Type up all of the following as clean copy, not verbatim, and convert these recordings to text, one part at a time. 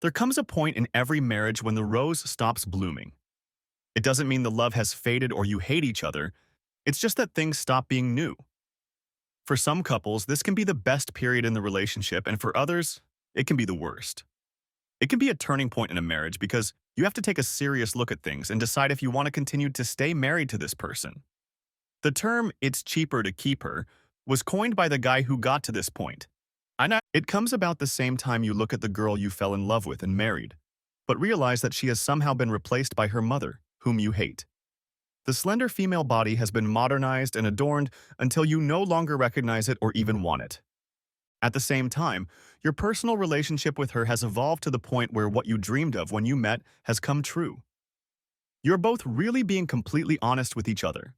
There comes a point in every marriage when the rose stops blooming. It doesn't mean the love has faded or you hate each other. It's just that things stop being new. For some couples, this can be the best period in the relationship, and for others, it can be the worst. It can be a turning point in a marriage because you have to take a serious look at things and decide if you want to continue to stay married to this person. The term, "it's cheaper to keep her," was coined by the guy who got to this point. I know it comes about the same time you look at the girl you fell in love with and married, but realize that she has somehow been replaced by her mother, whom you hate. The slender female body has been modernized and adorned until you no longer recognize it or even want it. At the same time, your personal relationship with her has evolved to the point where what you dreamed of when you met has come true. You're both really being completely honest with each other.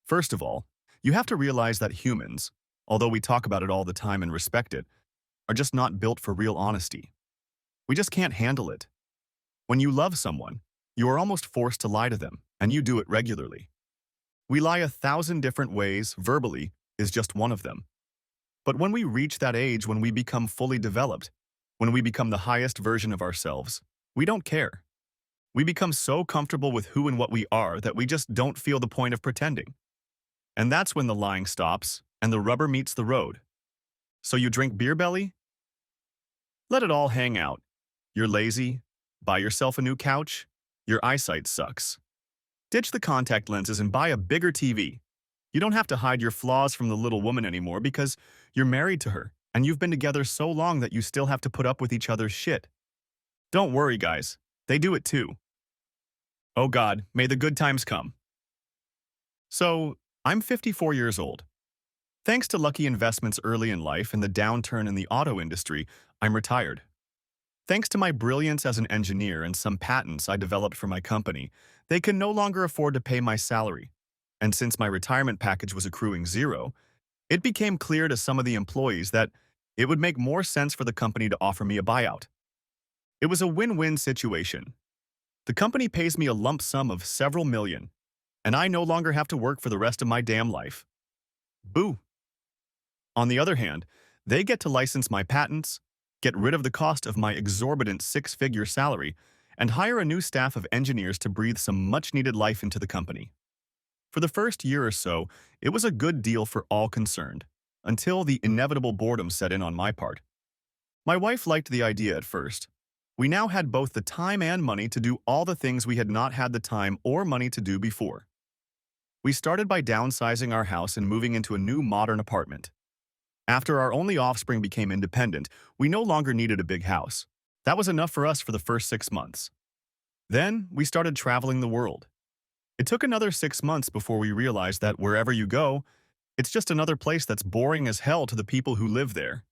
First of all, you have to realize that humans, although we talk about it all the time and respect it, are just not built for real honesty. We just can't handle it. When you love someone, you are almost forced to lie to them, and you do it regularly. We lie 1,000 different ways, verbally is just one of them. But when we reach that age when we become fully developed, when we become the highest version of ourselves, we don't care. We become so comfortable with who and what we are that we just don't feel the point of pretending. And that's when the lying stops and the rubber meets the road. So you drink beer belly? Let it all hang out. You're lazy? Buy yourself a new couch? Your eyesight sucks. Ditch the contact lenses and buy a bigger TV. You don't have to hide your flaws from the little woman anymore because you're married to her and you've been together so long that you still have to put up with each other's shit. Don't worry, guys. They do it too. Oh God, may the good times come. So, I'm 54 years old. Thanks to lucky investments early in life and the downturn in the auto industry, I'm retired. Thanks to my brilliance as an engineer and some patents I developed for my company, they can no longer afford to pay my salary. And since my retirement package was accruing zero, it became clear to some of the employees that it would make more sense for the company to offer me a buyout. It was a win-win situation. The company pays me a lump sum of several million, and I no longer have to work for the rest of my damn life. Boo! On the other hand, they get to license my patents, get rid of the cost of my exorbitant six-figure salary, and hire a new staff of engineers to breathe some much-needed life into the company. For the first year or so, it was a good deal for all concerned, until the inevitable boredom set in on my part. My wife liked the idea at first. We now had both the time and money to do all the things we had not had the time or money to do before. We started by downsizing our house and moving into a new modern apartment. After our only offspring became independent, we no longer needed a big house. That was enough for us for the first 6 months. Then, we started traveling the world. It took another 6 months before we realized that wherever you go, it's just another place that's boring as hell to the people who live there.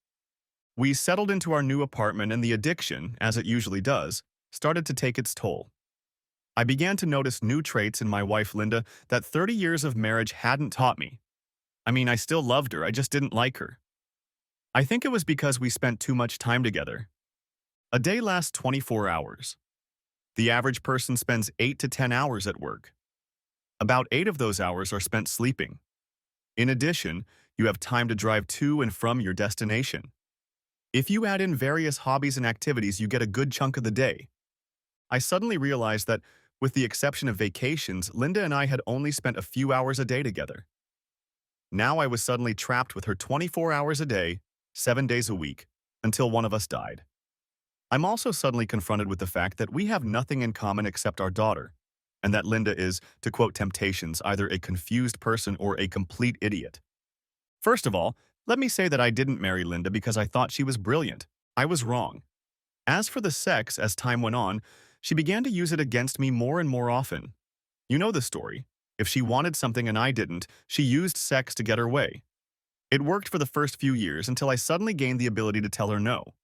We settled into our new apartment and the addiction, as it usually does, started to take its toll. I began to notice new traits in my wife Linda that 30 years of marriage hadn't taught me. I mean, I still loved her, I just didn't like her. I think it was because we spent too much time together. A day lasts 24 hours. The average person spends 8 to 10 hours at work. About 8 of those hours are spent sleeping. In addition, you have time to drive to and from your destination. If you add in various hobbies and activities, you get a good chunk of the day. I suddenly realized that, with the exception of vacations, Linda and I had only spent a few hours a day together. Now I was suddenly trapped with her 24 hours a day, 7 days a week, until one of us died. I'm also suddenly confronted with the fact that we have nothing in common except our daughter, and that Linda is, to quote Temptations, either a confused person or a complete idiot. First of all, let me say that I didn't marry Linda because I thought she was brilliant. I was wrong. As for the sex, as time went on, she began to use it against me more and more often. You know the story. If she wanted something and I didn't, she used sex to get her way. It worked for the first few years until I suddenly gained the ability to tell her no.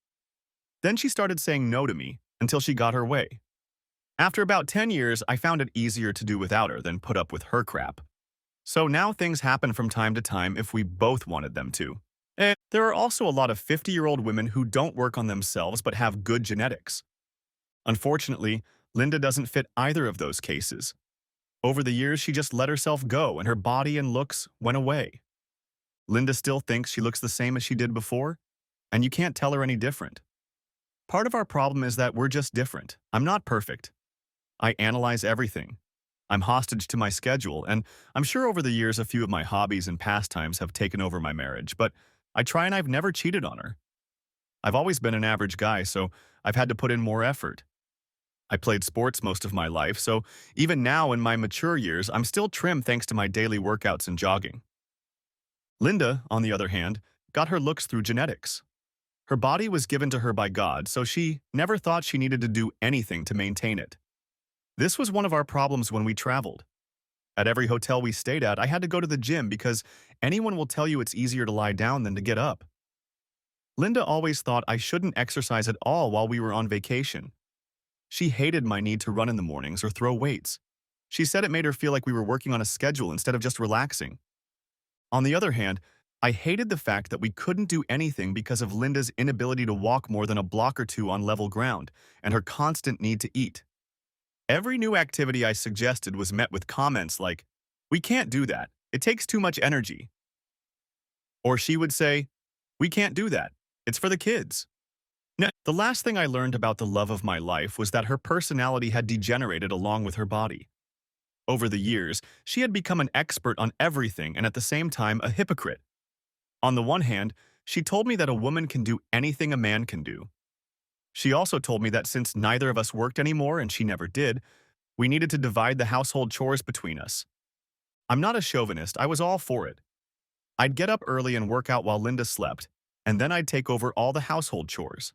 Then she started saying no to me until she got her way. After about 10 years, I found it easier to do without her than put up with her crap. So now things happen from time to time if we both wanted them to. And there are also a lot of 50-year-old women who don't work on themselves but have good genetics. Unfortunately, Linda doesn't fit either of those cases. Over the years, she just let herself go and her body and looks went away. Linda still thinks she looks the same as she did before, and you can't tell her any different. Part of our problem is that we're just different. I'm not perfect. I analyze everything. I'm hostage to my schedule, and I'm sure over the years a few of my hobbies and pastimes have taken over my marriage, but I try and I've never cheated on her. I've always been an average guy, so I've had to put in more effort. I played sports most of my life, so even now in my mature years, I'm still trim thanks to my daily workouts and jogging. Linda, on the other hand, got her looks through genetics. Her body was given to her by God, so she never thought she needed to do anything to maintain it. This was one of our problems when we traveled. At every hotel we stayed at, I had to go to the gym because anyone will tell you it's easier to lie down than to get up. Linda always thought I shouldn't exercise at all while we were on vacation. She hated my need to run in the mornings or throw weights. She said it made her feel like we were working on a schedule instead of just relaxing. On the other hand, I hated the fact that we couldn't do anything because of Linda's inability to walk more than a block or two on level ground and her constant need to eat. Every new activity I suggested was met with comments like, "We can't do that. It takes too much energy." Or she would say, "We can't do that. It's for the kids." Now, the last thing I learned about the love of my life was that her personality had degenerated along with her body. Over the years, she had become an expert on everything and at the same time a hypocrite. On the one hand, she told me that a woman can do anything a man can do. She also told me that since neither of us worked anymore and she never did, we needed to divide the household chores between us. I'm not a chauvinist, I was all for it. I'd get up early and work out while Linda slept, and then I'd take over all the household chores.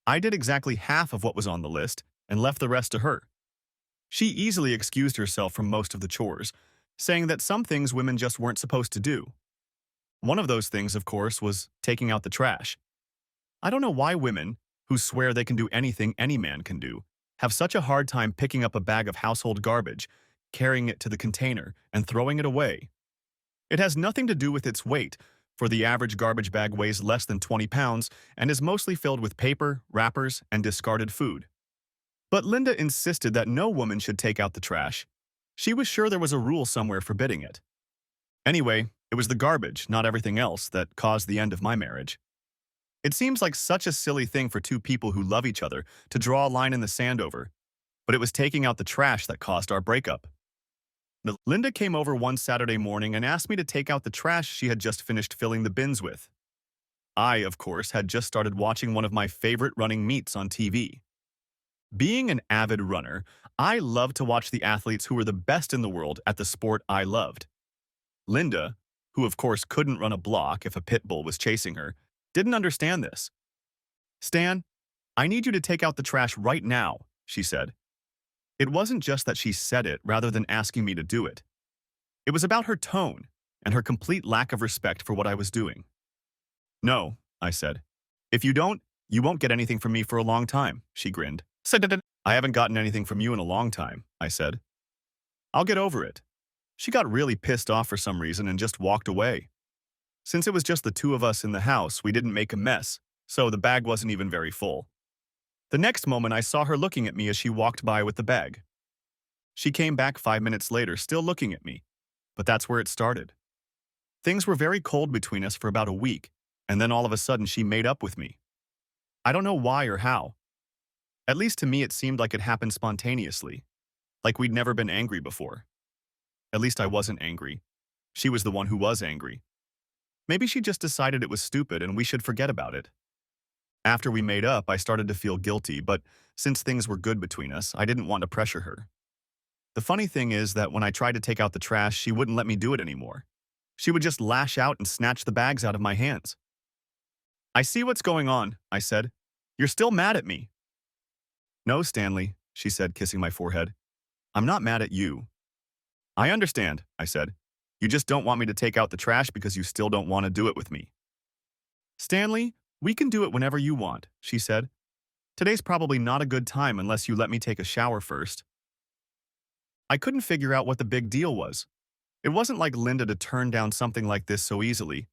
I did exactly half of what was on the list and left the rest to her. She easily excused herself from most of the chores, saying that some things women just weren't supposed to do. One of those things, of course, was taking out the trash. I don't know why women, who swear they can do anything any man can do, have such a hard time picking up a bag of household garbage, carrying it to the container, and throwing it away. It has nothing to do with its weight, for the average garbage bag weighs less than 20 pounds and is mostly filled with paper, wrappers, and discarded food. But Linda insisted that no woman should take out the trash. She was sure there was a rule somewhere forbidding it. Anyway, it was the garbage, not everything else, that caused the end of my marriage. It seems like such a silly thing for two people who love each other to draw a line in the sand over, but it was taking out the trash that caused our breakup. Linda came over one Saturday morning and asked me to take out the trash she had just finished filling the bins with. I, of course, had just started watching one of my favorite running meets on TV. Being an avid runner, I loved to watch the athletes who were the best in the world at the sport I loved. Linda, who of course couldn't run a block if a pit bull was chasing her, didn't understand this. "Stan, I need you to take out the trash right now," she said. It wasn't just that she said it rather than asking me to do it. It was about her tone and her complete lack of respect for what I was doing. "No," I said. "If you don't, you won't get anything from me for a long time," she grinned. "I haven't gotten anything from you in a long time," I said. "I'll get over it." She got really pissed off for some reason and just walked away. Since it was just the two of us in the house, we didn't make a mess, so the bag wasn't even very full. The next moment, I saw her looking at me as she walked by with the bag. She came back 5 minutes later, still looking at me, but that's where it started. Things were very cold between us for about a week, and then all of a sudden she made up with me. I don't know why or how. At least to me it seemed like it happened spontaneously, like we'd never been angry before. At least I wasn't angry. She was the one who was angry. Maybe she just decided it was stupid and we should forget about it. After we made up, I started to feel guilty, but since things were good between us, I didn't want to pressure her. The funny thing is that when I tried to take out the trash, she wouldn't let me do it anymore. She would just lash out and snatch the bags out of my hands. "I see what's going on," I said. "You're still mad at me." "No, Stanley," she said, kissing my forehead. "I'm not mad at you." "I understand," I said. "You just don't want me to take out the trash because you still don't want to do it with me." "Stanley, we can do it whenever you want," she said. "Today's probably not a good time unless you let me take a shower first." I couldn't figure out what the big deal was. It wasn't like Linda to turn down something like this so easily.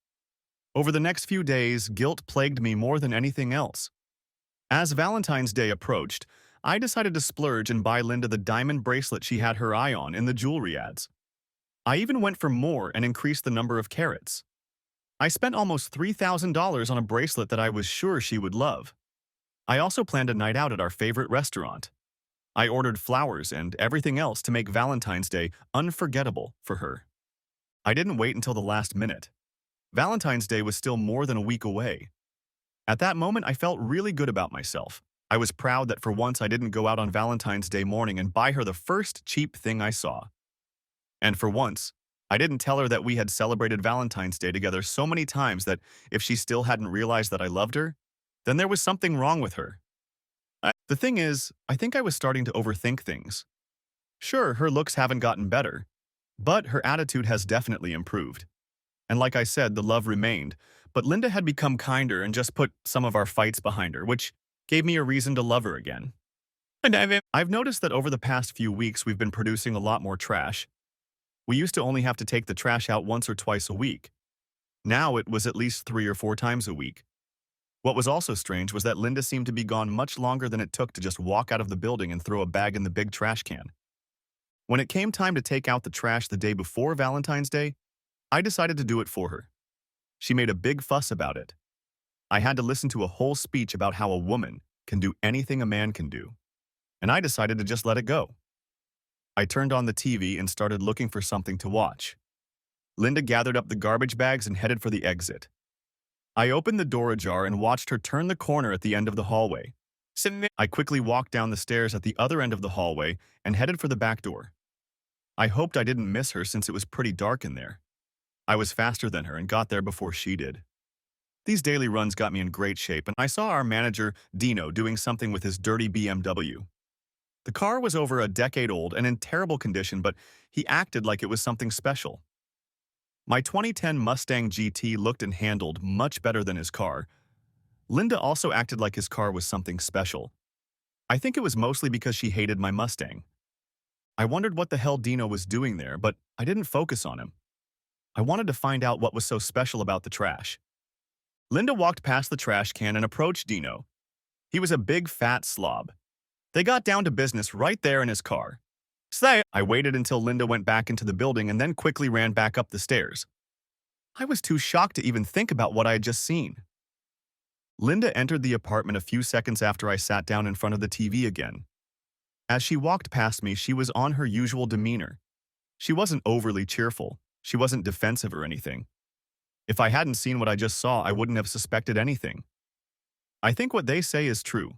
Over the next few days, guilt plagued me more than anything else. As Valentine's Day approached, I decided to splurge and buy Linda the diamond bracelet she had her eye on in the jewelry ads. I even went for more and increased the number of carats. I spent almost $3,000 on a bracelet that I was sure she would love. I also planned a night out at our favorite restaurant. I ordered flowers and everything else to make Valentine's Day unforgettable for her. I didn't wait until the last minute. Valentine's Day was still more than a week away. At that moment, I felt really good about myself. I was proud that for once I didn't go out on Valentine's Day morning and buy her the first cheap thing I saw. And for once, I didn't tell her that we had celebrated Valentine's Day together so many times that if she still hadn't realized that I loved her, then there was something wrong with her. The thing is, I think I was starting to overthink things. Sure, her looks haven't gotten better, but her attitude has definitely improved. And like I said, the love remained, but Linda had become kinder and just put some of our fights behind her, which gave me a reason to love her again. And I've noticed that over the past few weeks we've been producing a lot more trash. We used to only have to take the trash out once or twice a week. Now it was at least 3 or 4 times a week. What was also strange was that Linda seemed to be gone much longer than it took to just walk out of the building and throw a bag in the big trash can. When it came time to take out the trash the day before Valentine's Day, I decided to do it for her. She made a big fuss about it. I had to listen to a whole speech about how a woman can do anything a man can do, and I decided to just let it go. I turned on the TV and started looking for something to watch. Linda gathered up the garbage bags and headed for the exit. I opened the door ajar and watched her turn the corner at the end of the hallway. I quickly walked down the stairs at the other end of the hallway and headed for the back door. I hoped I didn't miss her since it was pretty dark in there. I was faster than her and got there before she did. These daily runs got me in great shape, and I saw our manager, Dino, doing something with his dirty BMW. The car was over a decade old and in terrible condition, but he acted like it was something special. My 2010 Mustang GT looked and handled much better than his car. Linda also acted like his car was something special. I think it was mostly because she hated my Mustang. I wondered what the hell Dino was doing there, but I didn't focus on him. I wanted to find out what was so special about the trash. Linda walked past the trash can and approached Dino. He was a big fat slob. They got down to business right there in his car. I waited until Linda went back into the building and then quickly ran back up the stairs. I was too shocked to even think about what I had just seen. Linda entered the apartment a few seconds after I sat down in front of the TV again. As she walked past me, she was on her usual demeanor. She wasn't overly cheerful. She wasn't defensive or anything. If I hadn't seen what I just saw, I wouldn't have suspected anything. I think what they say is true.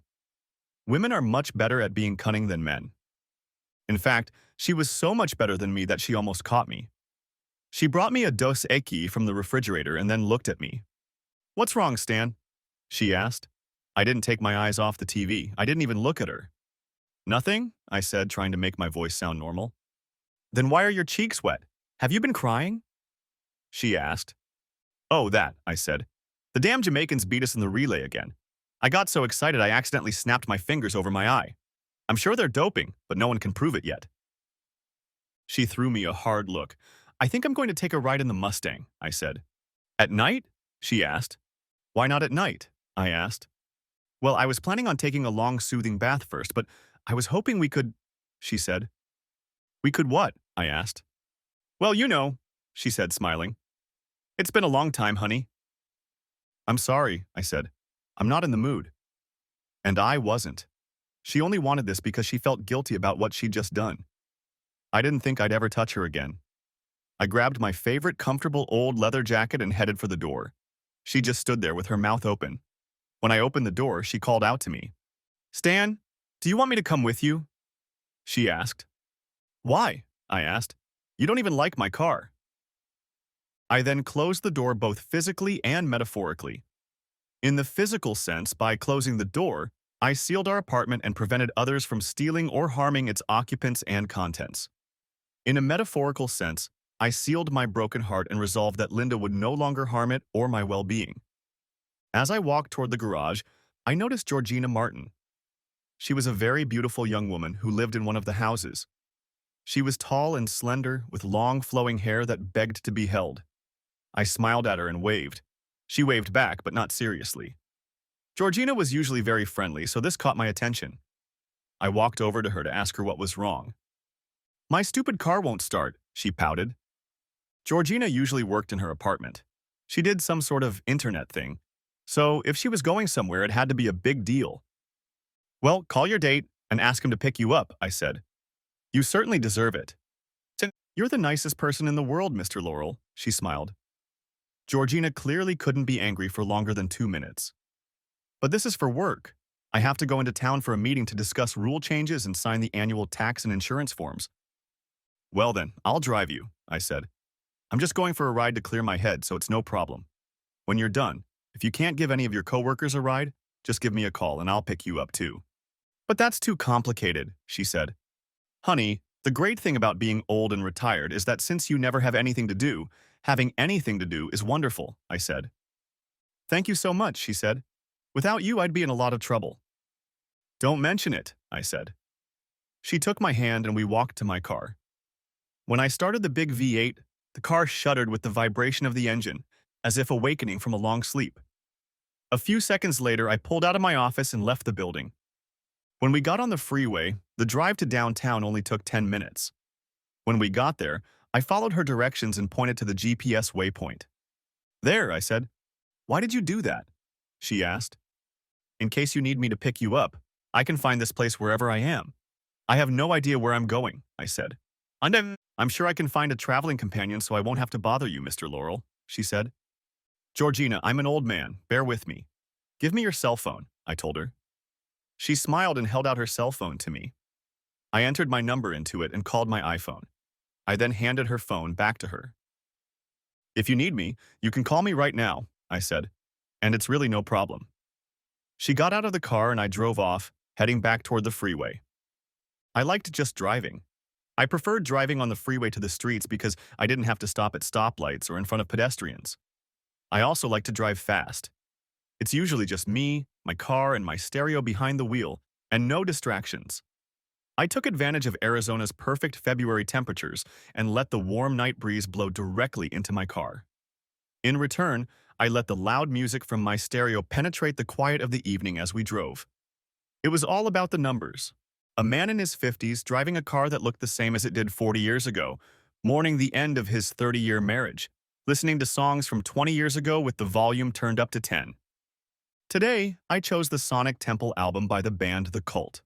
Women are much better at being cunning than men. In fact, she was so much better than me that she almost caught me. She brought me a Dos Equis from the refrigerator and then looked at me. "What's wrong, Stan?" she asked. I didn't take my eyes off the TV. I didn't even look at her. "Nothing," I said, trying to make my voice sound normal. "Then why are your cheeks wet? Have you been crying?" she asked. "Oh, that," I said. "The damn Jamaicans beat us in the relay again. I got so excited I accidentally snapped my fingers over my eye. I'm sure they're doping, but no one can prove it yet." She threw me a hard look. "I think I'm going to take a ride in the Mustang," I said. "At night?" she asked. "Why not at night?" I asked. "Well, I was planning on taking a long soothing bath first, but I was hoping we could," she said. "We could what?" I asked. "Well, you know," she said, smiling. "It's been a long time, honey." "I'm sorry," I said. "I'm not in the mood." And I wasn't. She only wanted this because she felt guilty about what she'd just done. I didn't think I'd ever touch her again. I grabbed my favorite comfortable old leather jacket and headed for the door. She just stood there with her mouth open. When I opened the door, she called out to me. "Stan, do you want me to come with you?" she asked. "Why?" I asked. "You don't even like my car." I then closed the door both physically and metaphorically. In the physical sense, by closing the door, I sealed our apartment and prevented others from stealing or harming its occupants and contents. In a metaphorical sense, I sealed my broken heart and resolved that Linda would no longer harm it or my well-being. As I walked toward the garage, I noticed Georgina Martin. She was a very beautiful young woman who lived in one of the houses. She was tall and slender, with long flowing hair that begged to be held. I smiled at her and waved. She waved back, but not seriously. Georgina was usually very friendly, so this caught my attention. I walked over to her to ask her what was wrong. "My stupid car won't start," she pouted. Georgina usually worked in her apartment. She did some sort of internet thing, so if she was going somewhere, it had to be a big deal. Well, call your date and ask him to pick you up, I said. You certainly deserve it. You're the nicest person in the world, Mr. Laurel, she smiled. Georgina clearly couldn't be angry for longer than 2 minutes. But this is for work. I have to go into town for a meeting to discuss rule changes and sign the annual tax and insurance forms. Well then, I'll drive you, I said. I'm just going for a ride to clear my head, so it's no problem. When you're done, if you can't give any of your coworkers a ride, just give me a call and I'll pick you up too. But that's too complicated, she said. Honey, the great thing about being old and retired is that since you never have anything to do, having anything to do is wonderful, I said. Thank you so much, she said. Without you, I'd be in a lot of trouble. Don't mention it, I said. She took my hand and we walked to my car. When I started the big V8, the car shuddered with the vibration of the engine, as if awakening from a long sleep. A few seconds later, I pulled out of my office and left the building. When we got on the freeway, the drive to downtown only took 10 minutes. When we got there, I followed her directions and pointed to the GPS waypoint. There, I said. Why did you do that? She asked. In case you need me to pick you up, I can find this place wherever I am. I have no idea where I'm going, I said. I'm sure I can find a traveling companion so I won't have to bother you, Mr. Laurel, she said. Georgina, I'm an old man. Bear with me. Give me your cell phone, I told her. She smiled and held out her cell phone to me. I entered my number into it and called my iPhone. I then handed her phone back to her. If you need me, you can call me right now, I said, and it's really no problem. She got out of the car and I drove off, heading back toward the freeway. I liked just driving. I preferred driving on the freeway to the streets because I didn't have to stop at stoplights or in front of pedestrians. I also like to drive fast. It's usually just me, my car, and my stereo behind the wheel, and no distractions. I took advantage of Arizona's perfect February temperatures and let the warm night breeze blow directly into my car. In return, I let the loud music from my stereo penetrate the quiet of the evening as we drove. It was all about the numbers. A man in his 50s driving a car that looked the same as it did 40 years ago, mourning the end of his 30-year marriage, listening to songs from 20 years ago with the volume turned up to 10. Today, I chose the Sonic Temple album by the band The Cult.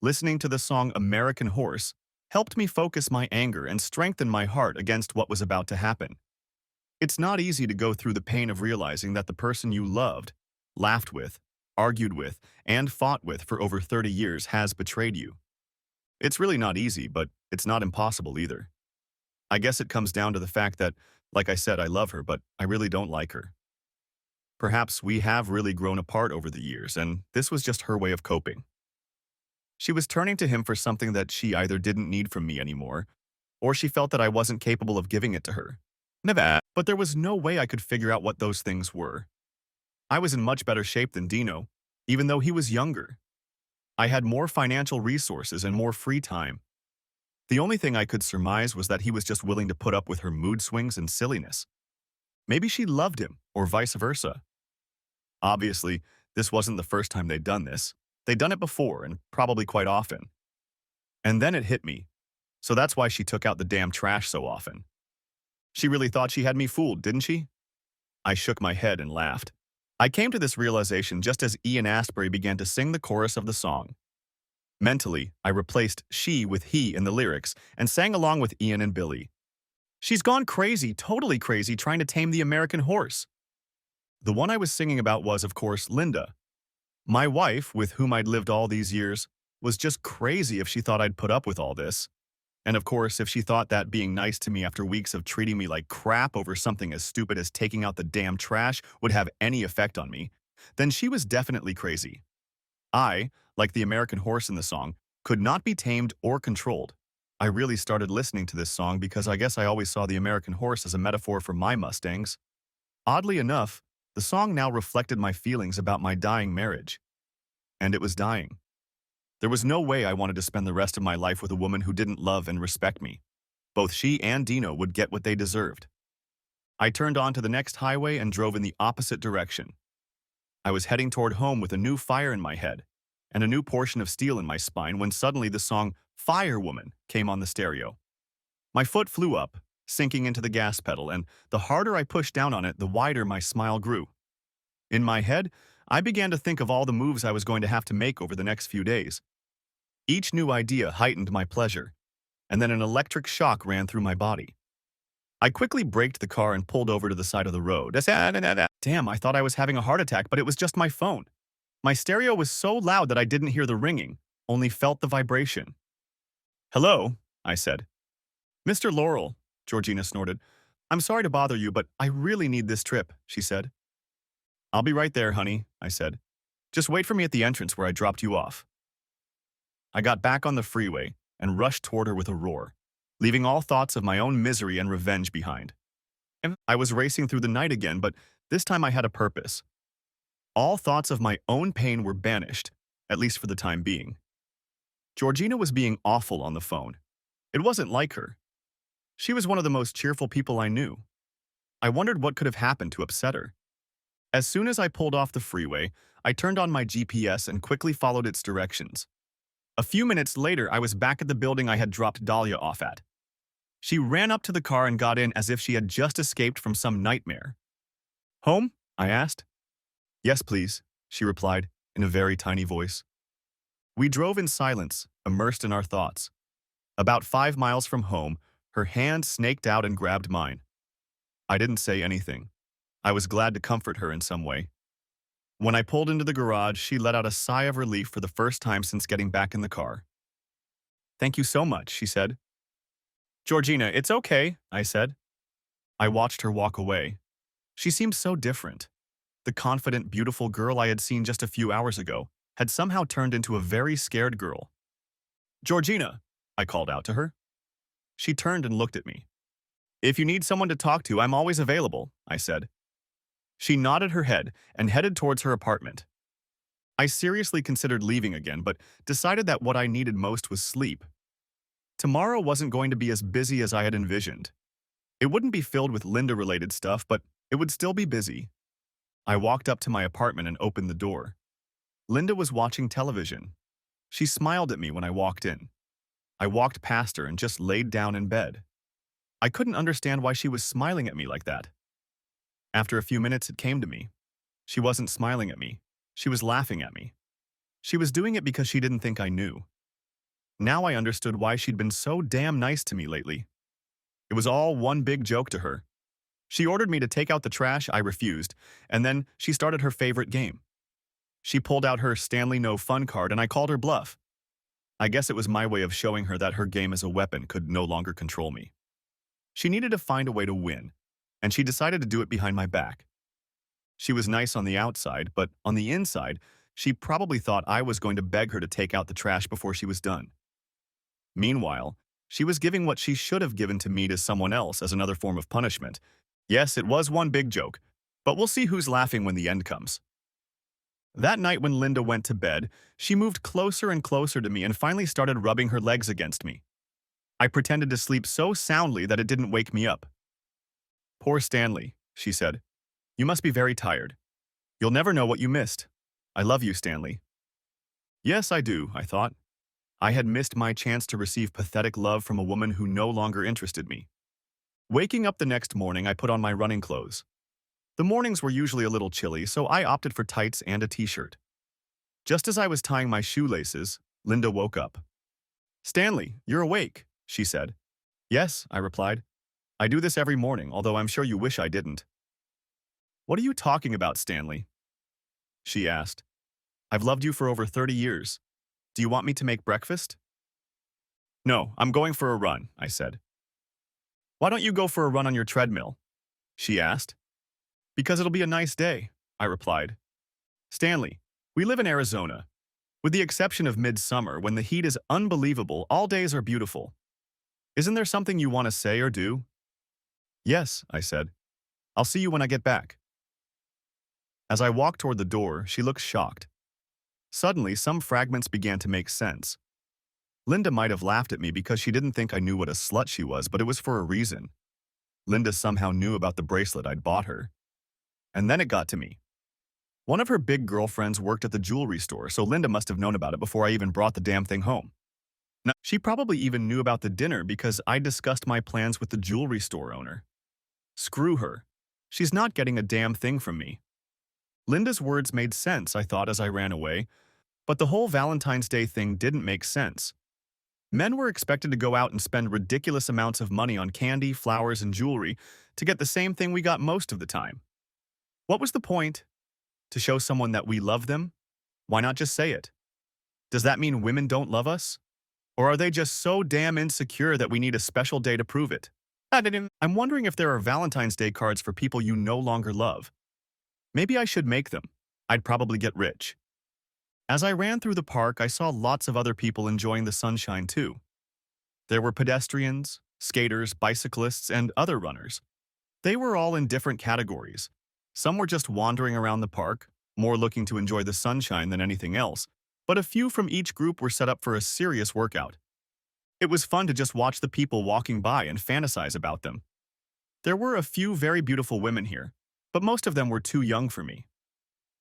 Listening to the song American Horse helped me focus my anger and strengthen my heart against what was about to happen. It's not easy to go through the pain of realizing that the person you loved, laughed with, argued with, and fought with for over 30 years has betrayed you. It's really not easy, but it's not impossible either. I guess it comes down to the fact that, like I said, I love her, but I really don't like her. Perhaps we have really grown apart over the years, and this was just her way of coping. She was turning to him for something that she either didn't need from me anymore, or she felt that I wasn't capable of giving it to her. Never. But there was no way I could figure out what those things were. I was in much better shape than Dino, even though he was younger. I had more financial resources and more free time. The only thing I could surmise was that he was just willing to put up with her mood swings and silliness. Maybe she loved him, or vice versa. Obviously, this wasn't the first time they'd done this. They'd done it before, and probably quite often. And then it hit me. So that's why she took out the damn trash so often. She really thought she had me fooled, didn't she? I shook my head and laughed. I came to this realization just as Ian Astbury began to sing the chorus of the song. Mentally, I replaced she with he in the lyrics and sang along with Ian and Billy. She's gone crazy, totally crazy, trying to tame the American horse. The one I was singing about was, of course, Linda. My wife, with whom I'd lived all these years, was just crazy if she thought I'd put up with all this. And of course, if she thought that being nice to me after weeks of treating me like crap over something as stupid as taking out the damn trash would have any effect on me, then she was definitely crazy. I, like the American horse in the song, could not be tamed or controlled. I really started listening to this song because I guess I always saw the American horse as a metaphor for my Mustangs. Oddly enough, the song now reflected my feelings about my dying marriage. And it was dying. There was no way I wanted to spend the rest of my life with a woman who didn't love and respect me. Both she and Dino would get what they deserved. I turned onto the next highway and drove in the opposite direction. I was heading toward home with a new fire in my head and a new portion of steel in my spine when suddenly the song Fire Woman came on the stereo. My foot flew up, sinking into the gas pedal, and the harder I pushed down on it, the wider my smile grew. In my head, I began to think of all the moves I was going to have to make over the next few days. Each new idea heightened my pleasure, and then an electric shock ran through my body. I quickly braked the car and pulled over to the side of the road. Damn, I thought I was having a heart attack, but it was just my phone. My stereo was so loud that I didn't hear the ringing, only felt the vibration. "Hello," I said. "Mr. Laurel," Georgina snorted. "I'm sorry to bother you, but I really need this trip," she said. "I'll be right there, honey," I said. "Just wait for me at the entrance where I dropped you off." I got back on the freeway and rushed toward her with a roar, leaving all thoughts of my own misery and revenge behind. And I was racing through the night again, but this time I had a purpose. All thoughts of my own pain were banished, at least for the time being. Georgina was being awful on the phone. It wasn't like her. She was one of the most cheerful people I knew. I wondered what could have happened to upset her. As soon as I pulled off the freeway, I turned on my GPS and quickly followed its directions. A few minutes later, I was back at the building I had dropped Dahlia off at. She ran up to the car and got in as if she had just escaped from some nightmare. "Home?" I asked. "Yes, please," she replied, in a very tiny voice. We drove in silence, immersed in our thoughts. About 5 miles from home, her hand snaked out and grabbed mine. I didn't say anything. I was glad to comfort her in some way. When I pulled into the garage, she let out a sigh of relief for the first time since getting back in the car. "Thank you so much," she said. "Georgina, it's okay," I said. I watched her walk away. She seemed so different. The confident, beautiful girl I had seen just a few hours ago had somehow turned into a very scared girl. "Georgina," I called out to her. She turned and looked at me. "If you need someone to talk to, I'm always available," I said. She nodded her head and headed towards her apartment. I seriously considered leaving again, but decided that what I needed most was sleep. Tomorrow wasn't going to be as busy as I had envisioned. It wouldn't be filled with Linda-related stuff, but it would still be busy. I walked up to my apartment and opened the door. Linda was watching television. She smiled at me when I walked in. I walked past her and just laid down in bed. I couldn't understand why she was smiling at me like that. After a few minutes, it came to me. She wasn't smiling at me. She was laughing at me. She was doing it because she didn't think I knew. Now I understood why she'd been so damn nice to me lately. It was all one big joke to her. She ordered me to take out the trash, I refused, and then she started her favorite game. She pulled out her Stanley No Fun card and I called her bluff. I guess it was my way of showing her that her game as a weapon could no longer control me. She needed to find a way to win, and she decided to do it behind my back. She was nice on the outside, but on the inside, she probably thought I was going to beg her to take out the trash before she was done. Meanwhile, she was giving what she should have given to me to someone else as another form of punishment. Yes, it was one big joke, but we'll see who's laughing when the end comes. That night when Linda went to bed, she moved closer and closer to me and finally started rubbing her legs against me. I pretended to sleep so soundly that it didn't wake me up. "Poor Stanley," she said. "You must be very tired. You'll never know what you missed. I love you, Stanley." Yes, I do, I thought. I had missed my chance to receive pathetic love from a woman who no longer interested me. Waking up the next morning, I put on my running clothes. The mornings were usually a little chilly, so I opted for tights and a t-shirt. Just as I was tying my shoelaces, Linda woke up. "Stanley, you're awake," she said. "Yes," I replied. "I do this every morning, although I'm sure you wish I didn't." "What are you talking about, Stanley?" she asked. "I've loved you for over 30 years. Do you want me to make breakfast?" "No, I'm going for a run," I said. "Why don't you go for a run on your treadmill?" she asked. "Because it'll be a nice day," I replied. "Stanley, we live in Arizona. With the exception of midsummer, when the heat is unbelievable, all days are beautiful. Isn't there something you want to say or do?" "Yes," I said. "I'll see you when I get back." As I walked toward the door, she looked shocked. Suddenly, some fragments began to make sense. Linda might have laughed at me because she didn't think I knew what a slut she was, but it was for a reason. Linda somehow knew about the bracelet I'd bought her. And then it got to me. One of her big girlfriends worked at the jewelry store, so Linda must have known about it before I even brought the damn thing home. Now, she probably even knew about the dinner because I discussed my plans with the jewelry store owner. Screw her. She's not getting a damn thing from me. Linda's words made sense, I thought as I ran away, but the whole Valentine's Day thing didn't make sense. Men were expected to go out and spend ridiculous amounts of money on candy, flowers, and jewelry to get the same thing we got most of the time. What was the point? To show someone that we love them? Why not just say it? Does that mean women don't love us? Or are they just so damn insecure that we need a special day to prove it? I'm wondering if there are Valentine's Day cards for people you no longer love. Maybe I should make them. I'd probably get rich. As I ran through the park, I saw lots of other people enjoying the sunshine too. There were pedestrians, skaters, bicyclists, and other runners. They were all in different categories. Some were just wandering around the park, more looking to enjoy the sunshine than anything else, but a few from each group were set up for a serious workout. It was fun to just watch the people walking by and fantasize about them. There were a few very beautiful women here, but most of them were too young for me.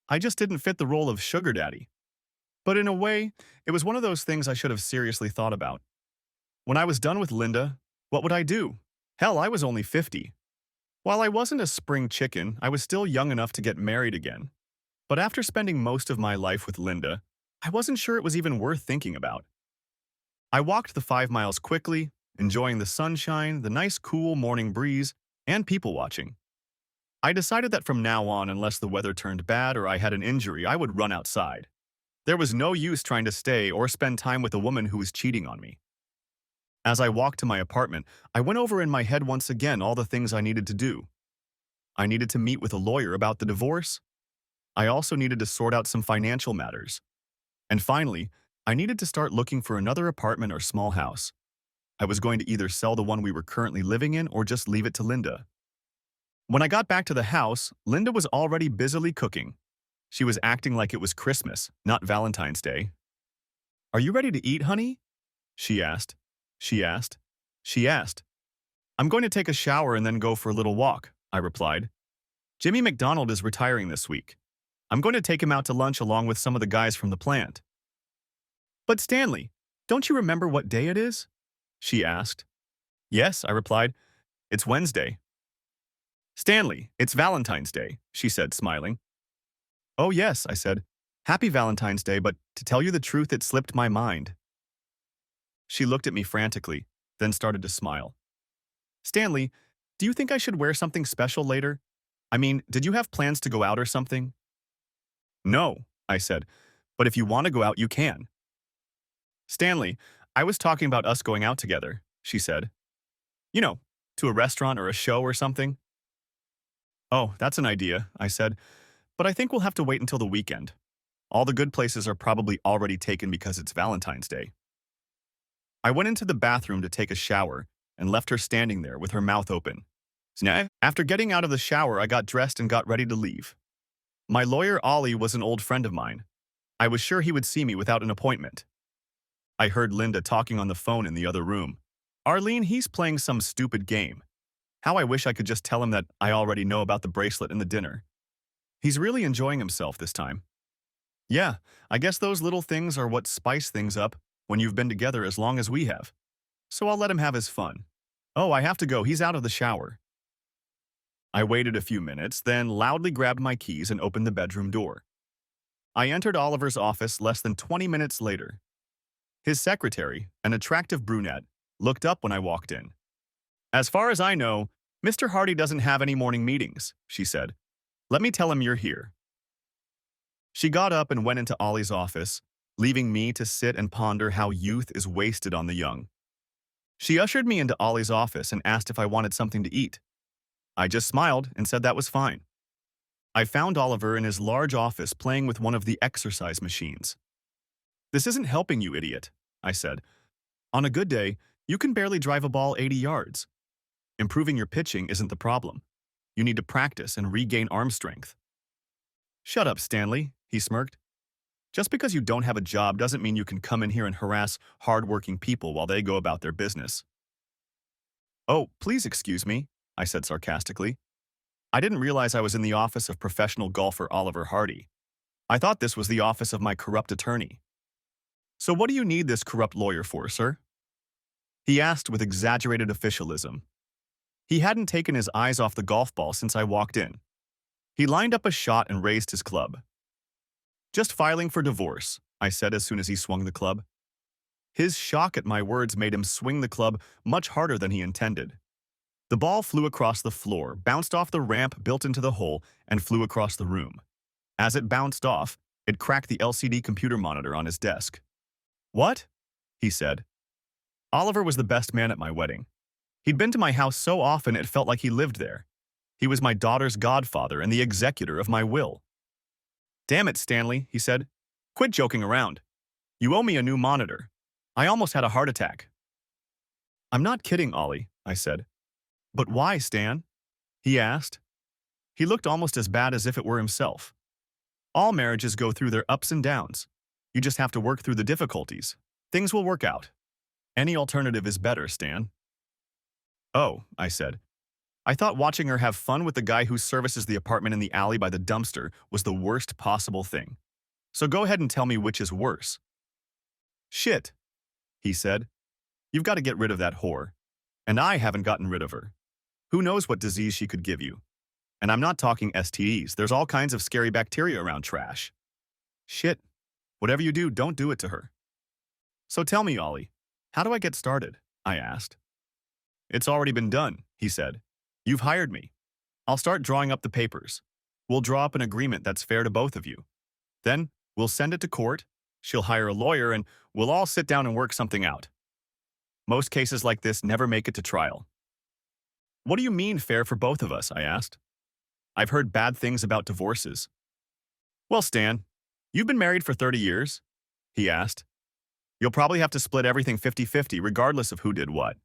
I just didn't fit the role of sugar daddy. But in a way, it was one of those things I should have seriously thought about. When I was done with Linda, what would I do? Hell, I was only 50. While I wasn't a spring chicken, I was still young enough to get married again. But after spending most of my life with Linda, I wasn't sure it was even worth thinking about. I walked the 5 miles quickly, enjoying the sunshine, the nice cool morning breeze, and people watching. I decided that from now on, unless the weather turned bad or I had an injury, I would run outside. There was no use trying to stay or spend time with a woman who was cheating on me. As I walked to my apartment, I went over in my head once again all the things I needed to do. I needed to meet with a lawyer about the divorce. I also needed to sort out some financial matters. And finally, I needed to start looking for another apartment or small house. I was going to either sell the one we were currently living in or just leave it to Linda. When I got back to the house, Linda was already busily cooking. She was acting like it was Christmas, not Valentine's Day. "Are you ready to eat, honey?" She asked. She asked. She asked. "I'm going to take a shower and then go for a little walk," I replied. "Jimmy McDonald is retiring this week. I'm going to take him out to lunch along with some of the guys from the plant." "But Stanley, don't you remember what day it is?" she asked. "Yes," I replied. "It's Wednesday." "Stanley, it's Valentine's Day," she said, smiling. "Oh yes," I said. "Happy Valentine's Day, but to tell you the truth, it slipped my mind." She looked at me frantically, then started to smile. "Stanley, do you think I should wear something special later? I mean, did you have plans to go out or something?" "No," I said, "but if you want to go out, you can." "Stanley, I was talking about us going out together," she said. "You know, to a restaurant or a show or something." "Oh, that's an idea," I said, "but I think we'll have to wait until the weekend. All the good places are probably already taken because it's Valentine's Day." I went into the bathroom to take a shower and left her standing there with her mouth open. After getting out of the shower, I got dressed and got ready to leave. My lawyer, Ollie, was an old friend of mine. I was sure he would see me without an appointment. I heard Linda talking on the phone in the other room. "Arlene, he's playing some stupid game. How I wish I could just tell him that I already know about the bracelet and the dinner. He's really enjoying himself this time." Yeah, I guess those little things are what spice things up when you've been together as long as we have. So I'll let him have his fun. "Oh, I have to go. He's out of the shower." I waited a few minutes, then loudly grabbed my keys and opened the bedroom door. I entered Oliver's office less than 20 minutes later. His secretary, an attractive brunette, looked up when I walked in. "As far as I know, Mr. Hardy doesn't have any morning meetings," she said. "Let me tell him you're here." She got up and went into Ollie's office, leaving me to sit and ponder how youth is wasted on the young. She ushered me into Ollie's office and asked if I wanted something to eat. I just smiled and said that was fine. I found Oliver in his large office playing with one of the exercise machines. "This isn't helping you, idiot," I said. "On a good day, you can barely drive a ball 80 yards. Improving your pitching isn't the problem. You need to practice and regain arm strength." "Shut up, Stanley," he smirked. "Just because you don't have a job doesn't mean you can come in here and harass hard-working people while they go about their business." "Oh, please excuse me," I said sarcastically. I didn't realize I was in the office of professional golfer Oliver Hardy. I thought this was the office of my corrupt attorney. "So what do you need this corrupt lawyer for, sir?" he asked with exaggerated officialism. He hadn't taken his eyes off the golf ball since I walked in. He lined up a shot and raised his club. "Just filing for divorce," I said as soon as he swung the club. His shock at my words made him swing the club much harder than he intended. The ball flew across the floor, bounced off the ramp built into the hole, and flew across the room. As it bounced off, it cracked the LCD computer monitor on his desk. "What?" he said. Oliver was the best man at my wedding. He'd been to my house so often it felt like he lived there. He was my daughter's godfather and the executor of my will. "Damn it, Stanley," he said. "Quit joking around. You owe me a new monitor. I almost had a heart attack." "I'm not kidding, Ollie," I said. "But why, Stan?" he asked. He looked almost as bad as if it were himself. "All marriages go through their ups and downs. You just have to work through the difficulties. Things will work out. Any alternative is better, Stan." "Oh," I said. "I thought watching her have fun with the guy who services the apartment in the alley by the dumpster was the worst possible thing. So go ahead and tell me which is worse." "Shit," he said. "You've got to get rid of that whore. And I haven't gotten rid of her. Who knows what disease she could give you? And I'm not talking STDs. There's all kinds of scary bacteria around trash. Shit. Whatever you do, don't do it to her." "So tell me, Ollie, how do I get started?" I asked. "It's already been done," he said. "You've hired me. I'll start drawing up the papers. We'll draw up an agreement that's fair to both of you. Then we'll send it to court, she'll hire a lawyer, and we'll all sit down and work something out. Most cases like this never make it to trial." "What do you mean fair for both of us?" I asked. "I've heard bad things about divorces." "Well, Stan, you've been married for 30 years?" he asked. "You'll probably have to split everything 50-50 regardless of who did what."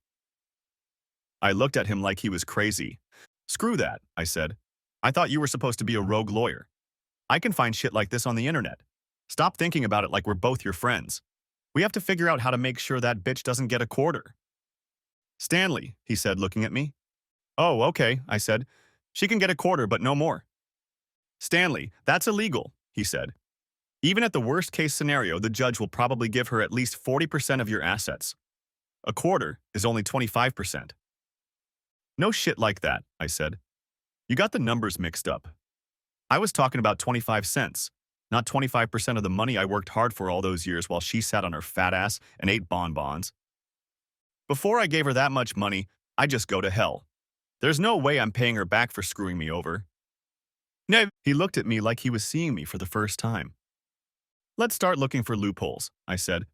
I looked at him like he was crazy. "Screw that," I said. "I thought you were supposed to be a rogue lawyer. I can find shit like this on the internet. Stop thinking about it like we're both your friends. We have to figure out how to make sure that bitch doesn't get a quarter." "Stanley," he said, looking at me. "Oh, okay," I said. "She can get a quarter, but no more." "Stanley, that's illegal," he said. "Even at the worst-case scenario, the judge will probably give her at least 40% of your assets. A quarter is only 25%. "No shit like that," I said. "You got the numbers mixed up. I was talking about 25 cents, not 25% of the money I worked hard for all those years while she sat on her fat ass and ate bonbons. Before I gave her that much money, I'd just go to hell. There's no way I'm paying her back for screwing me over." "No." He looked at me like he was seeing me for the first time. "Let's start looking for loopholes," I said.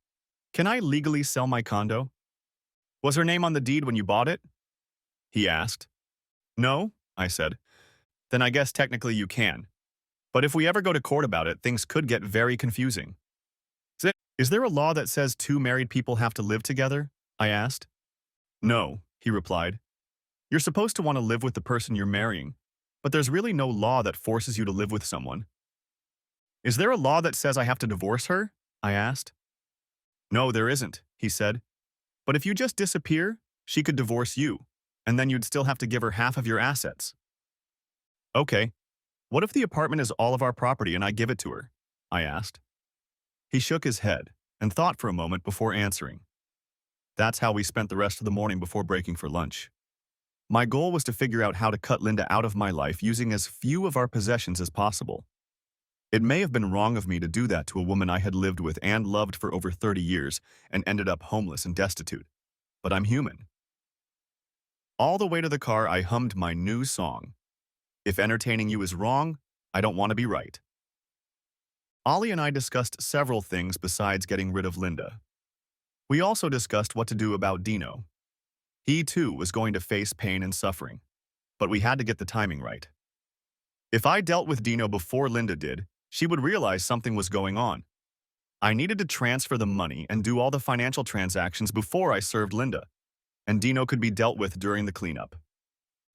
"Can I legally sell my condo?" "Was her name on the deed when you bought it?" he asked. "No," I said. "Then I guess technically you can. But if we ever go to court about it, things could get very confusing." "Is there a law that says two married people have to live together?" I asked. "No," he replied. "You're supposed to want to live with the person you're marrying, but there's really no law that forces you to live with someone." "Is there a law that says I have to divorce her?" I asked. "No, there isn't," he said. "But if you just disappear, she could divorce you, and then you'd still have to give her half of your assets." "Okay, what if the apartment is all of our property and I give it to her?" I asked. He shook his head and thought for a moment before answering. That's how we spent the rest of the morning before breaking for lunch. My goal was to figure out how to cut Linda out of my life using as few of our possessions as possible. It may have been wrong of me to do that to a woman I had lived with and loved for over 30 years and ended up homeless and destitute. But I'm human. All the way to the car, I hummed my new song. If entertaining you is wrong, I don't want to be right. Ollie and I discussed several things besides getting rid of Linda. We also discussed what to do about Dino. He too was going to face pain and suffering, but we had to get the timing right. If I dealt with Dino before Linda did, she would realize something was going on. I needed to transfer the money and do all the financial transactions before I served Linda, and Dino could be dealt with during the cleanup.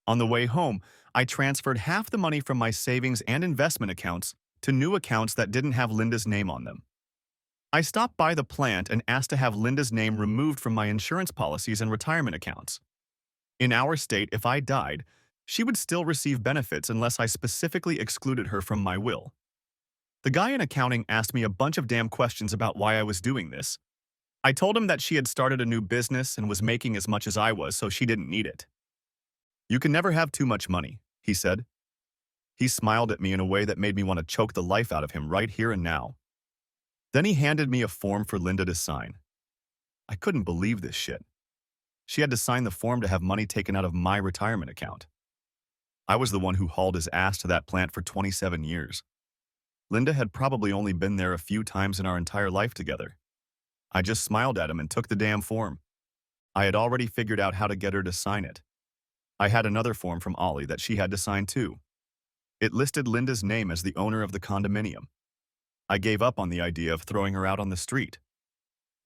On the way home, I transferred half the money from my savings and investment accounts to new accounts that didn't have Linda's name on them. I stopped by the plant and asked to have Linda's name removed from my insurance policies and retirement accounts. In our state, if I died, she would still receive benefits unless I specifically excluded her from my will. The guy in accounting asked me a bunch of damn questions about why I was doing this. I told him that she had started a new business and was making as much as I was, so she didn't need it. "You can never have too much money," he said. He smiled at me in a way that made me want to choke the life out of him right here and now. Then he handed me a form for Linda to sign. I couldn't believe this shit. She had to sign the form to have money taken out of my retirement account. I was the one who hauled his ass to that plant for 27 years. Linda had probably only been there a few times in our entire life together. I just smiled at him and took the damn form. I had already figured out how to get her to sign it. I had another form from Ollie that she had to sign too. It listed Linda's name as the owner of the condominium. I gave up on the idea of throwing her out on the street.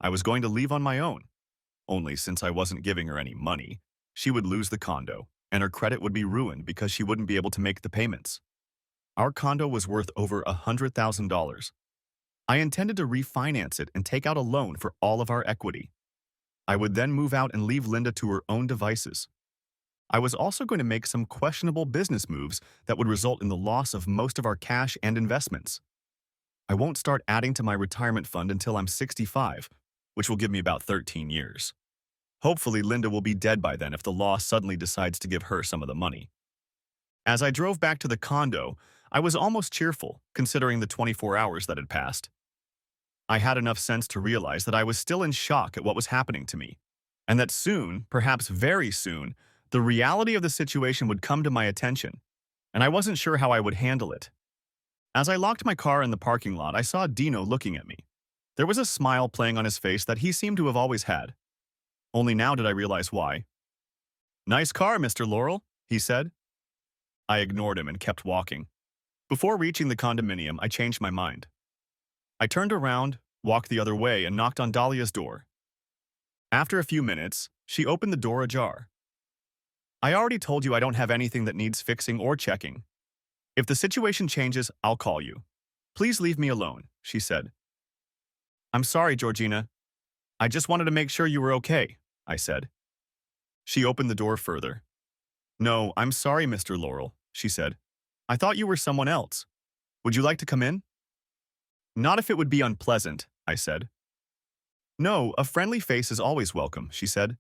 I was going to leave on my own. Only since I wasn't giving her any money, she would lose the condo, and her credit would be ruined because she wouldn't be able to make the payments. Our condo was worth over $100,000. I intended to refinance it and take out a loan for all of our equity. I would then move out and leave Linda to her own devices. I was also going to make some questionable business moves that would result in the loss of most of our cash and investments. I won't start adding to my retirement fund until I'm 65, which will give me about 13 years. Hopefully, Linda will be dead by then if the law suddenly decides to give her some of the money. As I drove back to the condo, I was almost cheerful, considering the 24 hours that had passed. I had enough sense to realize that I was still in shock at what was happening to me, and that soon, perhaps very soon, the reality of the situation would come to my attention, and I wasn't sure how I would handle it. As I locked my car in the parking lot, I saw Dino looking at me. There was a smile playing on his face that he seemed to have always had. Only now did I realize why. "Nice car, Mr. Laurel," he said. I ignored him and kept walking. Before reaching the condominium, I changed my mind. I turned around, walked the other way, and knocked on Dahlia's door. After a few minutes, she opened the door ajar. "I already told you I don't have anything that needs fixing or checking. If the situation changes, I'll call you. Please leave me alone," she said. "I'm sorry, Georgina. I just wanted to make sure you were okay," I said. She opened the door further. "No, I'm sorry, Mr. Laurel," she said. "I thought you were someone else. Would you like to come in?" "Not if it would be unpleasant," I said. "No, a friendly face is always welcome," she said.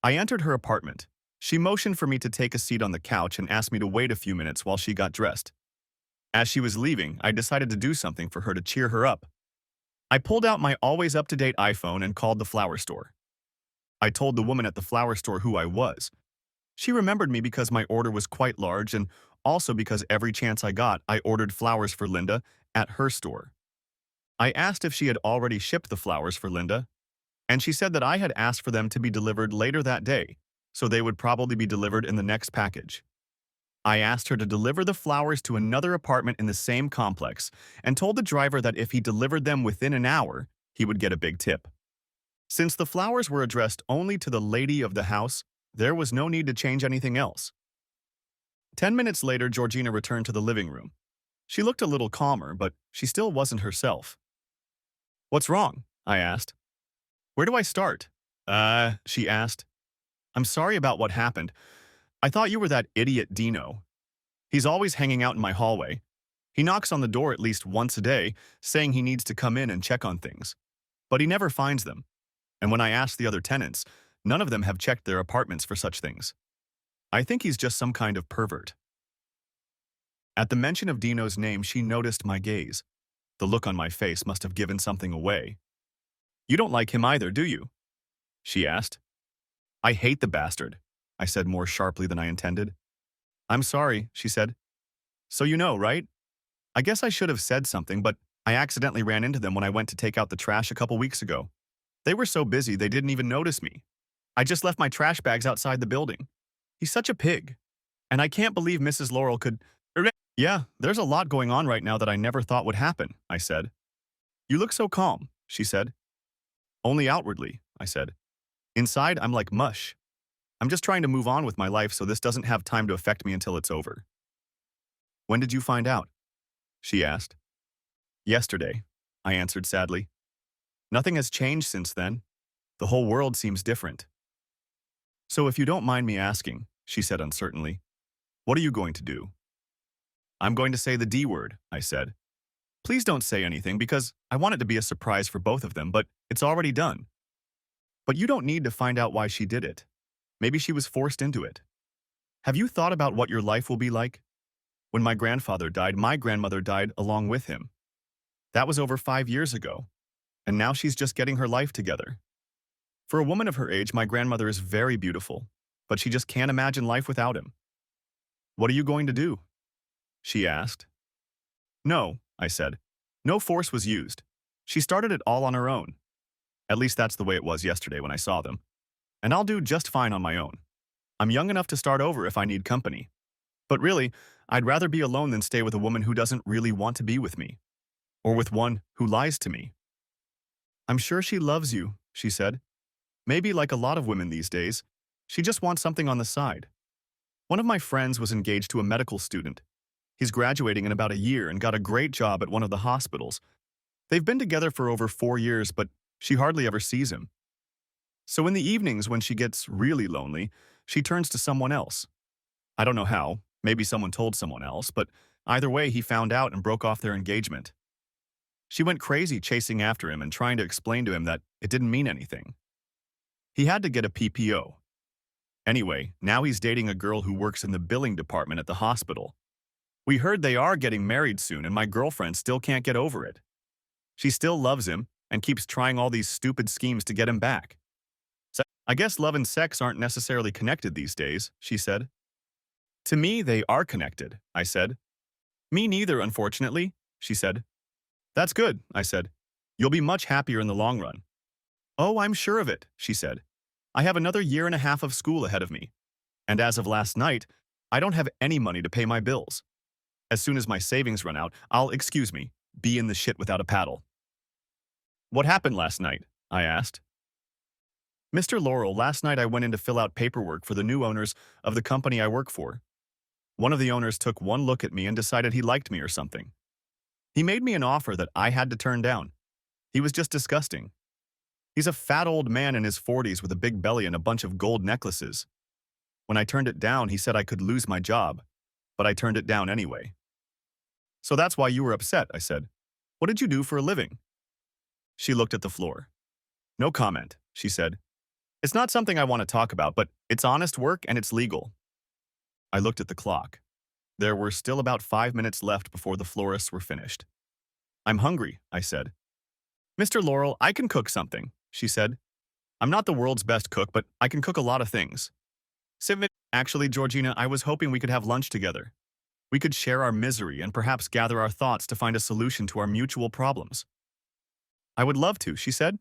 I entered her apartment. She motioned for me to take a seat on the couch and asked me to wait a few minutes while she got dressed. As she was leaving, I decided to do something for her to cheer her up. I pulled out my always up-to-date iPhone and called the flower store. I told the woman at the flower store who I was. She remembered me because my order was quite large and also because every chance I got, I ordered flowers for Linda at her store. I asked if she had already shipped the flowers for Linda, and she said that I had asked for them to be delivered later that day, so they would probably be delivered in the next package. I asked her to deliver the flowers to another apartment in the same complex and told the driver that if he delivered them within an hour, he would get a big tip. Since the flowers were addressed only to the lady of the house, there was no need to change anything else. 10 minutes later, Georgina returned to the living room. She looked a little calmer, but she still wasn't herself. "What's wrong?" I asked. "Where do I start?" She asked. "I'm sorry about what happened. I thought you were that idiot Dino. He's always hanging out in my hallway. He knocks on the door at least once a day, saying he needs to come in and check on things. But he never finds them. And when I ask the other tenants, none of them have checked their apartments for such things. I think he's just some kind of pervert." At the mention of Dino's name, she noticed my gaze. The look on my face must have given something away. "You don't like him either, do you?" she asked. "I hate the bastard," I said more sharply than I intended. "I'm sorry," she said. "So you know, right? I guess I should have said something, but I accidentally ran into them when I went to take out the trash a couple weeks ago. They were so busy they didn't even notice me. I just left my trash bags outside the building. He's such a pig. And I can't believe Mrs. Laurel could—" "Yeah, there's a lot going on right now that I never thought would happen," I said. "You look so calm," she said. "Only outwardly," I said. "Inside, I'm like mush. I'm just trying to move on with my life so this doesn't have time to affect me until it's over." "When did you find out?" she asked. "Yesterday," I answered sadly. "Nothing has changed since then. The whole world seems different." "So if you don't mind me asking," she said uncertainly, "what are you going to do?" "I'm going to say the D word," I said. "Please don't say anything because I want it to be a surprise for both of them, but it's already done. But you don't need to find out why she did it. Maybe she was forced into it. Have you thought about what your life will be like? When my grandfather died, my grandmother died along with him. That was over 5 years ago, and now she's just getting her life together. For a woman of her age, my grandmother is very beautiful, but she just can't imagine life without him. What are you going to do? She asked. No, I said. No force was used. She started it all on her own. At least that's the way it was yesterday when I saw them. And I'll do just fine on my own. I'm young enough to start over if I need company. But really, I'd rather be alone than stay with a woman who doesn't really want to be with me, or with one who lies to me. I'm sure she loves you, she said. Maybe like a lot of women these days, she just wants something on the side. One of my friends was engaged to a medical student. He's graduating in about a year and got a great job at one of the hospitals. They've been together for over 4 years, but she hardly ever sees him. So in the evenings when she gets really lonely, she turns to someone else. I don't know how, maybe someone told someone else, but either way he found out and broke off their engagement. She went crazy chasing after him and trying to explain to him that it didn't mean anything. He had to get a PPO. Anyway, now he's dating a girl who works in the billing department at the hospital. We heard they are getting married soon, and my girlfriend still can't get over it. She still loves him and keeps trying all these stupid schemes to get him back. So I guess love and sex aren't necessarily connected these days, she said. To me, they are connected, I said. Me neither, unfortunately, she said. That's good, I said. You'll be much happier in the long run. Oh, I'm sure of it, she said. I have another 1.5 years of school ahead of me. And as of last night, I don't have any money to pay my bills. As soon as my savings run out, I'll, be in the shit without a paddle. What happened last night? I asked. Mr. Laurel, last night I went in to fill out paperwork for the new owners of the company I work for. One of the owners took one look at me and decided he liked me or something. He made me an offer that I had to turn down. He was just disgusting. He's a fat old man in his 40s with a big belly and a bunch of gold necklaces. When I turned it down, he said I could lose my job, but I turned it down anyway. So that's why you were upset, I said. What did you do for a living? She looked at the floor. No comment, she said. It's not something I want to talk about, but it's honest work and it's legal. I looked at the clock. There were still about 5 minutes left before the florists were finished. I'm hungry, I said. Mr. Laurel, I can cook something, she said. I'm not the world's best cook, but I can cook a lot of things. Actually, Georgina, I was hoping we could have lunch together. We could share our misery and perhaps gather our thoughts to find a solution to our mutual problems. I would love to, she said.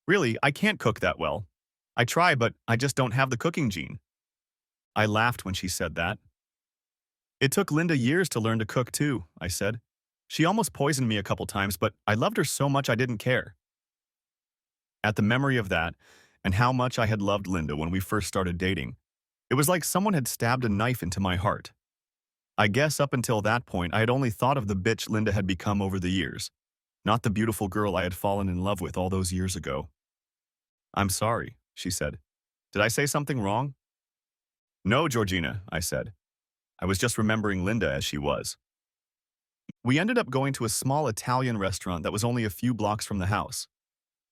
Really, I can't cook that well. I try, but I just don't have the cooking gene. I laughed when she said that. It took Linda years to learn to cook too, I said. She almost poisoned me a couple times, but I loved her so much I didn't care. At the memory of that, and how much I had loved Linda when we first started dating, it was like someone had stabbed a knife into my heart. I guess up until that point, I had only thought of the bitch Linda had become over the years, not the beautiful girl I had fallen in love with all those years ago. I'm sorry, she said. Did I say something wrong? No, Georgina, I said. I was just remembering Linda as she was. We ended up going to a small Italian restaurant that was only a few blocks from the house.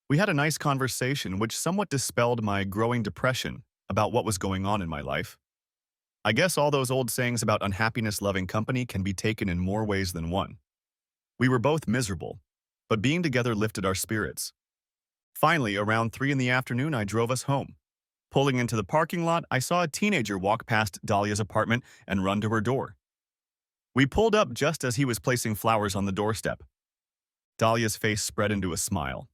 We had a nice conversation which somewhat dispelled my growing depression about what was going on in my life. I guess all those old sayings about unhappiness loving company can be taken in more ways than one. We were both miserable, but being together lifted our spirits. Finally, around 3 in the afternoon, I drove us home. Pulling into the parking lot, I saw a teenager walk past Dahlia's apartment and run to her door. We pulled up just as he was placing flowers on the doorstep. Dahlia's face spread into a smile.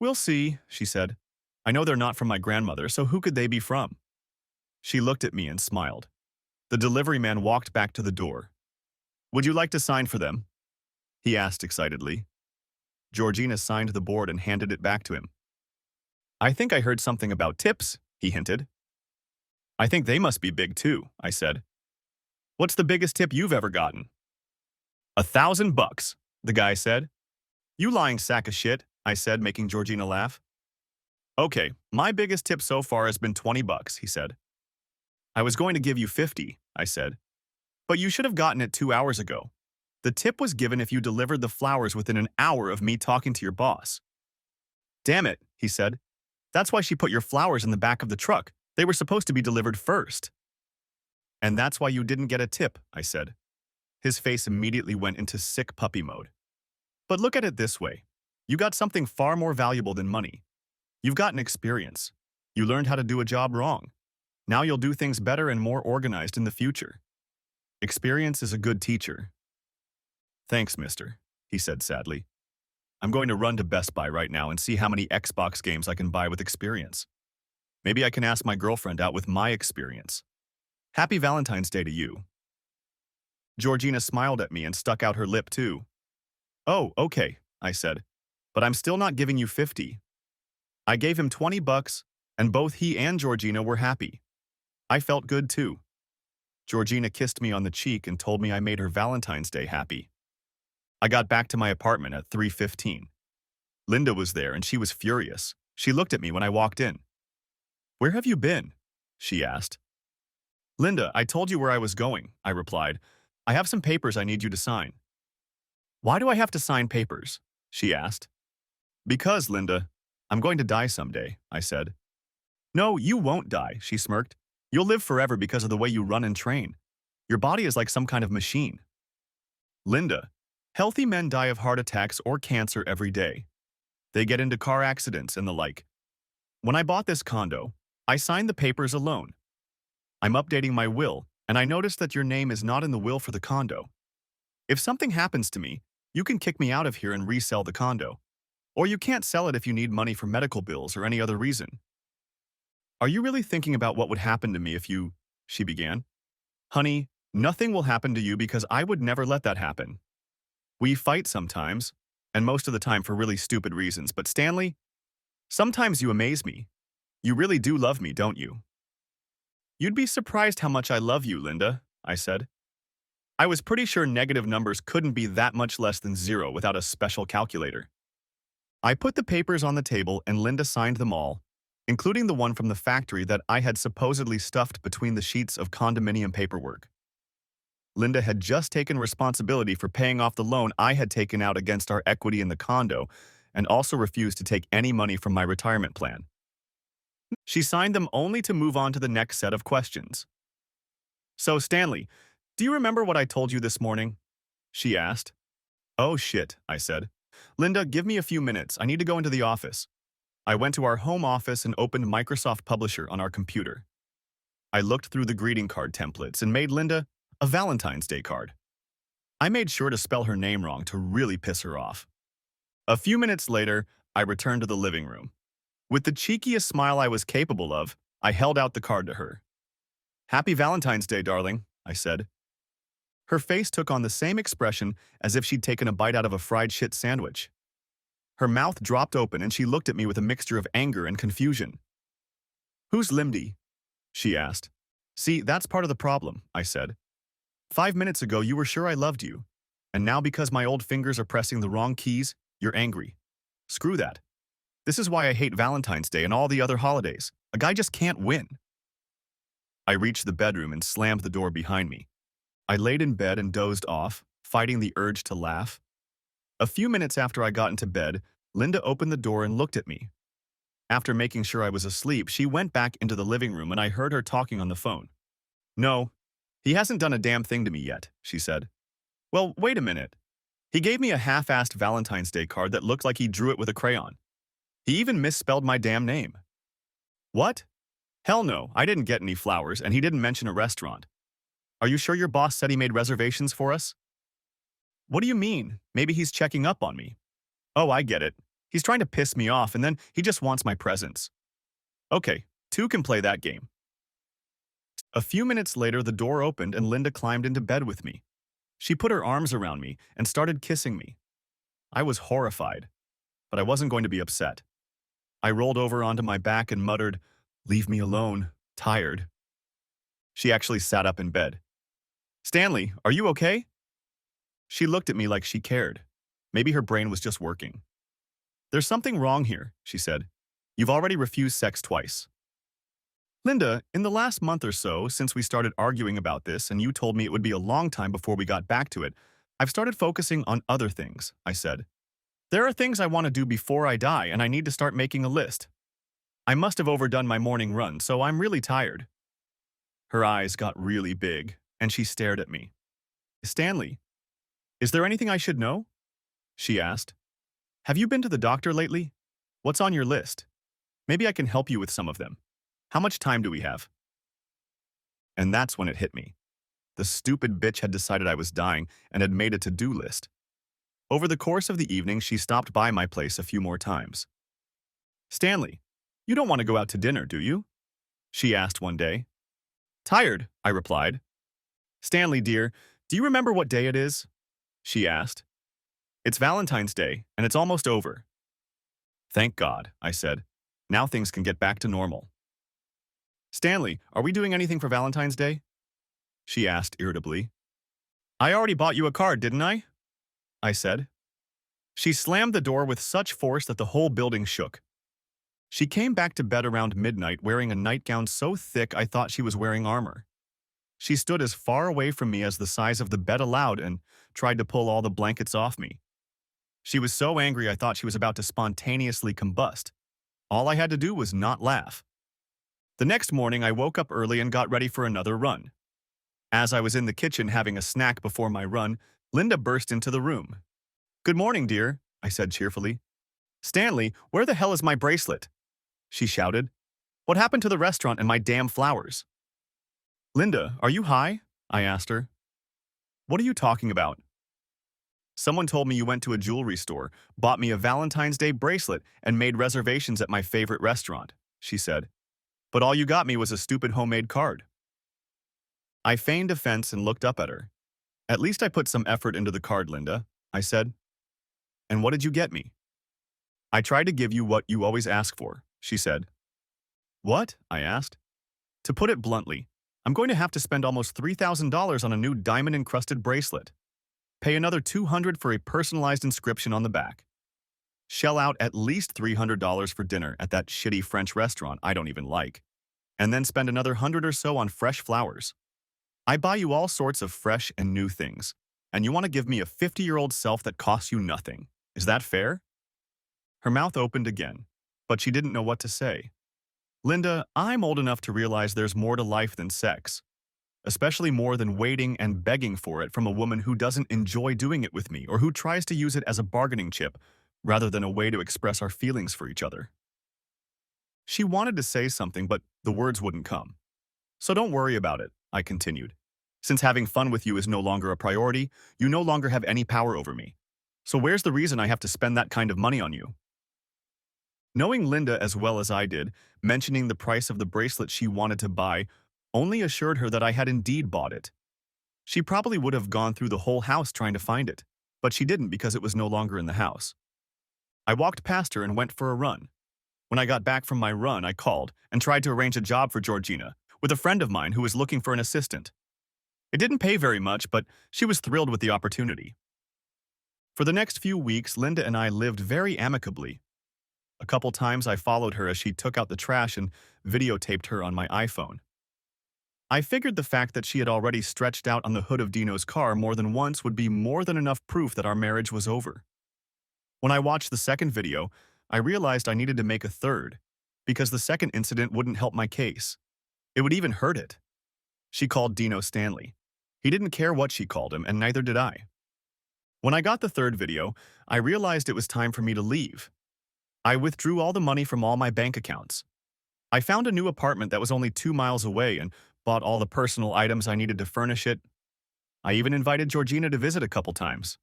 We'll see, she said. I know they're not from my grandmother, so who could they be from? She looked at me and smiled. The delivery man walked back to the door. Would you like to sign for them? He asked excitedly. Georgina signed the board and handed it back to him. I think I heard something about tips, he hinted. I think they must be big too, I said. What's the biggest tip you've ever gotten? $1,000, the guy said. You lying sack of shit, I said, making Georgina laugh. Okay, my biggest tip so far has been $20, he said. I was going to give you 50, I said. But you should have gotten it 2 hours ago. The tip was given if you delivered the flowers within an hour of me talking to your boss. Damn it, he said. That's why she put your flowers in the back of the truck. They were supposed to be delivered first. And that's why you didn't get a tip, I said. His face immediately went into sick puppy mode. But look at it this way. You got something far more valuable than money. You've got an experience. You learned how to do a job wrong. Now you'll do things better and more organized in the future. Experience is a good teacher. Thanks, mister, he said sadly. I'm going to run to Best Buy right now and see how many Xbox games I can buy with experience. Maybe I can ask my girlfriend out with my experience. Happy Valentine's Day to you. Georgina smiled at me and stuck out her lip too. Oh, okay, I said. But I'm still not giving you 50. I gave him $20, and both he and Georgina were happy. I felt good too. Georgina kissed me on the cheek and told me I made her Valentine's Day happy. I got back to my apartment at 3:15. Linda was there and she was furious. She looked at me when I walked in. Where have you been? She asked. Linda, I told you where I was going, I replied. I have some papers I need you to sign. Why do I have to sign papers? She asked. Because, Linda, I'm going to die someday, I said. No, you won't die, she smirked. You'll live forever because of the way you run and train. Your body is like some kind of machine. Linda, healthy men die of heart attacks or cancer every day. They get into car accidents and the like. When I bought this condo, I signed the papers alone. I'm updating my will, and I noticed that your name is not in the will for the condo. If something happens to me, you can kick me out of here and resell the condo. Or you can't sell it if you need money for medical bills or any other reason. Are you really thinking about what would happen to me if you... She began. Honey, nothing will happen to you because I would never let that happen. We fight sometimes, and most of the time for really stupid reasons, but Stanley, sometimes you amaze me. You really do love me, don't you? You'd be surprised how much I love you, Linda, I said. I was pretty sure negative numbers couldn't be that much less than 0 without a special calculator. I put the papers on the table and Linda signed them all, including the one from the factory that I had supposedly stuffed between the sheets of condominium paperwork. Linda had just taken responsibility for paying off the loan I had taken out against our equity in the condo and also refused to take any money from my retirement plan. She signed them only to move on to the next set of questions. So, Stanley, do you remember what I told you this morning? She asked. Oh shit, I said. Linda, give me a few minutes. I need to go into the office. I went to our home office and opened Microsoft Publisher on our computer. I looked through the greeting card templates and made Linda a Valentine's Day card. I made sure to spell her name wrong to really piss her off. A few minutes later, I returned to the living room. With the cheekiest smile I was capable of, I held out the card to her. Happy Valentine's Day, darling, I said. Her face took on the same expression as if she'd taken a bite out of a fried shit sandwich. Her mouth dropped open and she looked at me with a mixture of anger and confusion. Who's Lindy? She asked. See, that's part of the problem, I said. 5 minutes ago you were sure I loved you, and now because my old fingers are pressing the wrong keys, you're angry. Screw that. This is why I hate Valentine's Day and all the other holidays. A guy just can't win. I reached the bedroom and slammed the door behind me. I laid in bed and dozed off, fighting the urge to laugh. A few minutes after I got into bed, Linda opened the door and looked at me. After making sure I was asleep, she went back into the living room and I heard her talking on the phone. No, he hasn't done a damn thing to me yet, she said. Well, wait a minute. He gave me a half-assed Valentine's Day card that looked like he drew it with a crayon. He even misspelled my damn name. What? Hell no, I didn't get any flowers and he didn't mention a restaurant. Are you sure your boss said he made reservations for us? What do you mean? Maybe he's checking up on me. Oh, I get it. He's trying to piss me off and then he just wants my presents. Okay, two can play that game. A few minutes later, the door opened and Linda climbed into bed with me. She put her arms around me and started kissing me. I was horrified, but I wasn't going to be upset. I rolled over onto my back and muttered, "Leave me alone, tired." She actually sat up in bed. Stanley, are you okay? She looked at me like she cared. Maybe her brain was just working. There's something wrong here, she said. You've already refused sex twice. Linda, in the last month or so, since we started arguing about this and you told me it would be a long time before we got back to it, I've started focusing on other things, I said. There are things I want to do before I die and I need to start making a list. I must have overdone my morning run, so I'm really tired. Her eyes got really big, and she stared at me. Stanley, is there anything I should know? She asked. Have you been to the doctor lately? What's on your list? Maybe I can help you with some of them. How much time do we have? And that's when it hit me. The stupid bitch had decided I was dying and had made a to-do list. Over the course of the evening, she stopped by my place a few more times. Stanley, you don't want to go out to dinner, do you? She asked one day. Tired, I replied. Stanley, dear, do you remember what day it is? She asked. It's Valentine's Day, and it's almost over. Thank God, I said. Now things can get back to normal. Stanley, are we doing anything for Valentine's Day? She asked irritably. I already bought you a card, didn't I? I said. She slammed the door with such force that the whole building shook. She came back to bed around midnight wearing a nightgown so thick I thought she was wearing armor. She stood as far away from me as the size of the bed allowed and tried to pull all the blankets off me. She was so angry I thought she was about to spontaneously combust. All I had to do was not laugh. The next morning I woke up early and got ready for another run. As I was in the kitchen having a snack before my run, Linda burst into the room. Good morning, dear, I said cheerfully. Stanley, where the hell is my bracelet? She shouted. What happened to the restaurant and my damn flowers? Linda, are you high? I asked her. What are you talking about? Someone told me you went to a jewelry store, bought me a Valentine's Day bracelet, and made reservations at my favorite restaurant, she said. But all you got me was a stupid homemade card. I feigned offense and looked up at her. At least I put some effort into the card, Linda, I said. And what did you get me? I tried to give you what you always ask for, she said. What? I asked. To put it bluntly, I'm going to have to spend almost $3,000 on a new diamond-encrusted bracelet. Pay another $200 for a personalized inscription on the back. Shell out at least $300 for dinner at that shitty French restaurant I don't even like. And then spend another $100 or so on fresh flowers. I buy you all sorts of fresh and new things, and you want to give me a 50-year-old self that costs you nothing. Is that fair? Her mouth opened again, but she didn't know what to say. Linda, I'm old enough to realize there's more to life than sex, especially more than waiting and begging for it from a woman who doesn't enjoy doing it with me or who tries to use it as a bargaining chip rather than a way to express our feelings for each other. She wanted to say something, but the words wouldn't come. So don't worry about it, I continued. Since having fun with you is no longer a priority, you no longer have any power over me. So where's the reason I have to spend that kind of money on you? Knowing Linda as well as I did, mentioning the price of the bracelet she wanted to buy only assured her that I had indeed bought it. She probably would have gone through the whole house trying to find it, but she didn't because it was no longer in the house. I walked past her and went for a run. When I got back from my run, I called and tried to arrange a job for Georgina with a friend of mine who was looking for an assistant. It didn't pay very much, but she was thrilled with the opportunity. For the next few weeks, Linda and I lived very amicably. A couple times I followed her as she took out the trash and videotaped her on my iPhone. I figured the fact that she had already stretched out on the hood of Dino's car more than once would be more than enough proof that our marriage was over. When I watched the second video, I realized I needed to make a third, because the second incident wouldn't help my case. It would even hurt it. She called Dino Stanley. He didn't care what she called him, and neither did I. When I got the third video, I realized it was time for me to leave. I withdrew all the money from all my bank accounts. I found a new apartment that was only 2 miles away and bought all the personal items I needed to furnish it. I even invited Georgina to visit a couple times.